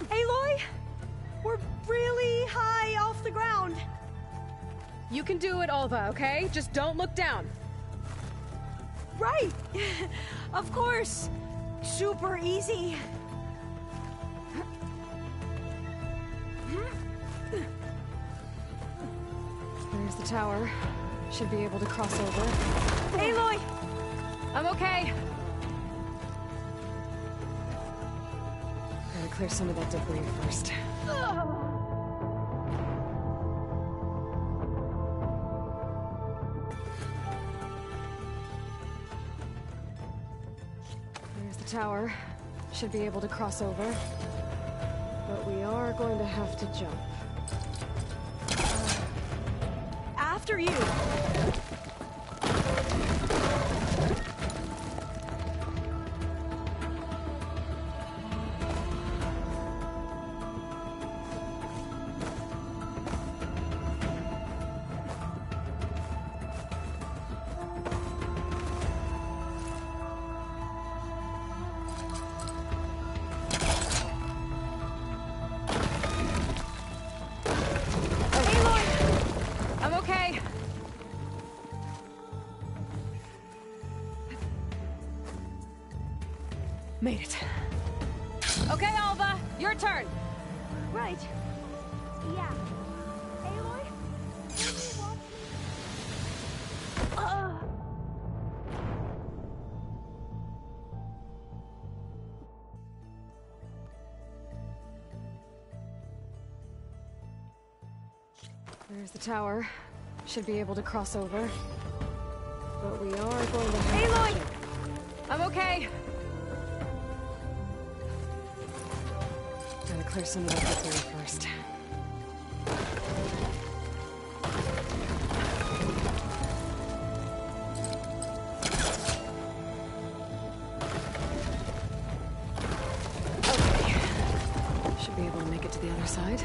Aloy? We're really high off the ground. You can do it, Alva, okay? Just don't look down. Right! Of course! Super easy. There's the tower. Should be able to cross over. Aloy! I'm okay. Gotta clear some of that debris first. There's the tower. Should be able to cross over. But we are going to have to jump. After you! I'm okay. Made it. Okay, Alva, your turn. Right. Yeah. Aloy? Can you watch me? There's the tower. Should be able to cross over. But we are going to have Aloy! to jump. I'm okay. Gotta clear some of that debris first. Okay. Should be able to make it to the other side.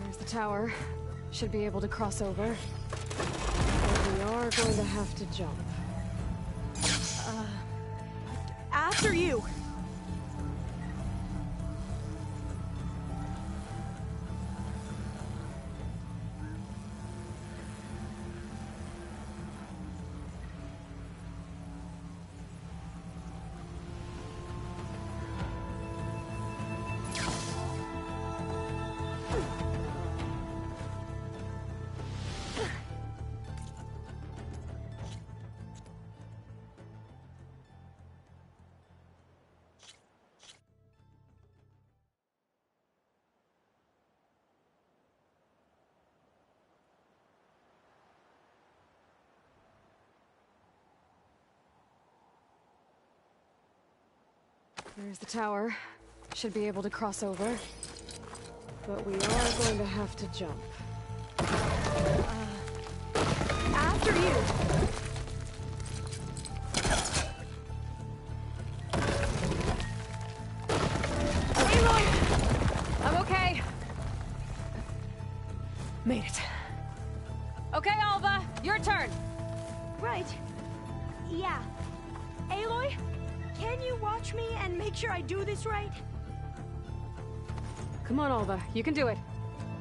There's the tower. Should be able to cross over. But we are going to have to jump. After you! There's the tower. Should be able to cross over. But we are going to have to jump. After you! Aloy! I'm okay. Made it. Okay, Alva, your turn. Right. Yeah. Aloy, can you watch me and make sure I do this right? Come on, Alva, you can do it.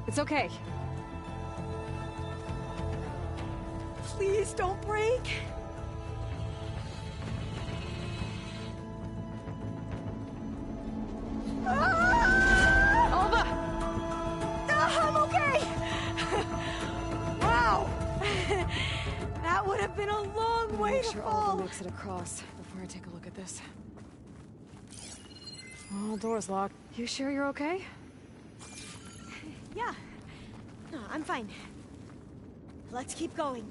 It's okay. Please don't break. Alva! I'm okay! Wow! That would have been a long way Make to sure fall. Alva makes it across before I take a look at this. Oh, door's locked. You sure you're okay? Yeah. No, I'm fine. Let's keep going.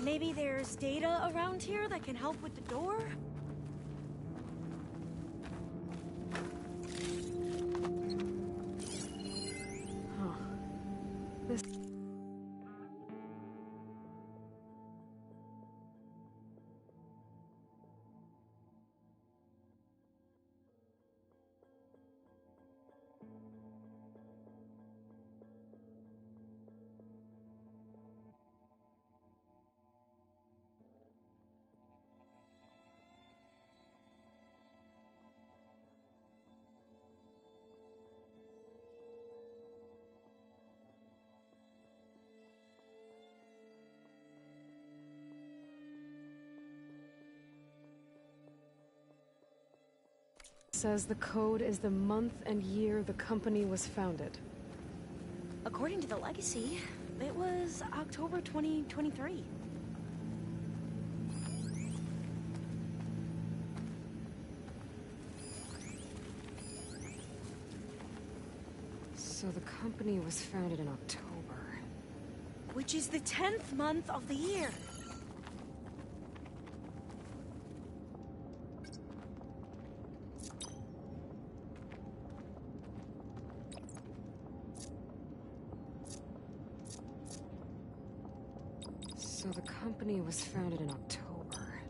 Maybe there's data around here that can help with the door? Huh. This... says the code is the month and year the company was founded. According to the legacy, it was October 2023. So the company was founded in October. Which is the 10th month of the year. So the company was founded in October.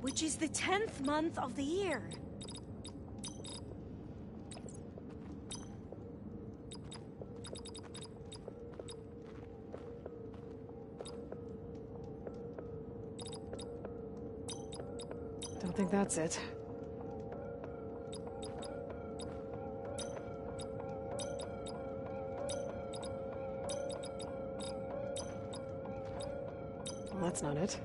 Which is the 10th month of the year. Don't think that's it. Well, that's not it.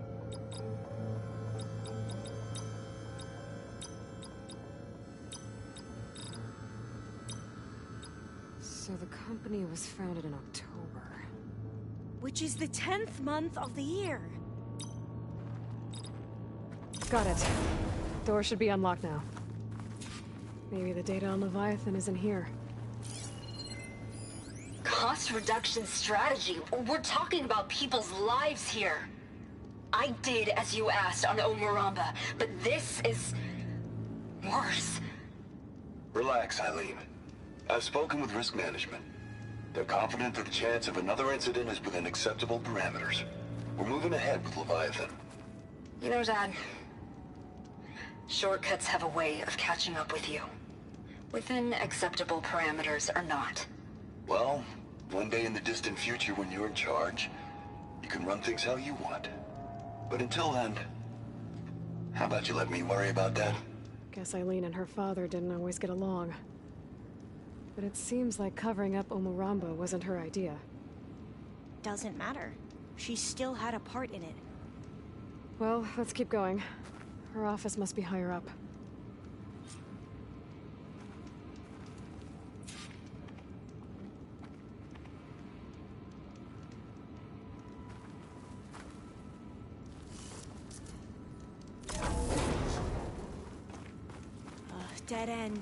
So the company was founded in October. Which is the 10th month of the year. Got it. Door should be unlocked now. Maybe the data on Leviathan isn't here. Cost reduction strategy? We're talking about people's lives here. I did as you asked on Omuramba, but this is... worse. Relax, Eileen. I've spoken with risk management. They're confident that the chance of another incident is within acceptable parameters. We're moving ahead with Leviathan. You know, Dad, shortcuts have a way of catching up with you. Within acceptable parameters or not. Well, one day in the distant future when you're in charge, you can run things how you want. But until then, how about you let me worry about that? Guess Eileen and her father didn't always get along. But it seems like covering up Omuramba wasn't her idea. Doesn't matter. She still had a part in it. Well, let's keep going. Her office must be higher up. Dead end.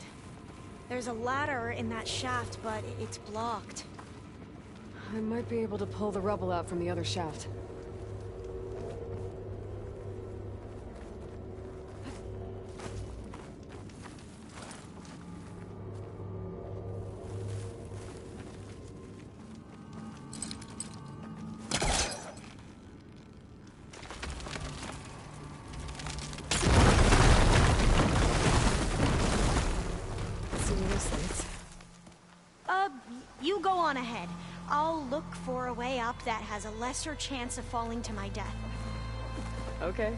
There's a ladder in that shaft, but it's blocked. I might be able to pull the rubble out from the other shaft. on ahead. I'll look for a way up that has a lesser chance of falling to my death. Okay.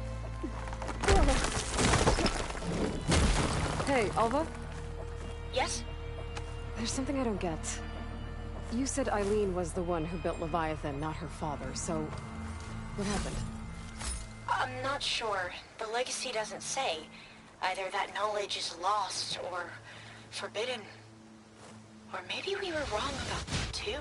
Hey, Alva? Yes? There's something I don't get. You said Eileen was the one who built Leviathan, not her father, so... what happened? I'm not sure. The legacy doesn't say. Either that knowledge is lost or forbidden. Or maybe we were wrong about that too.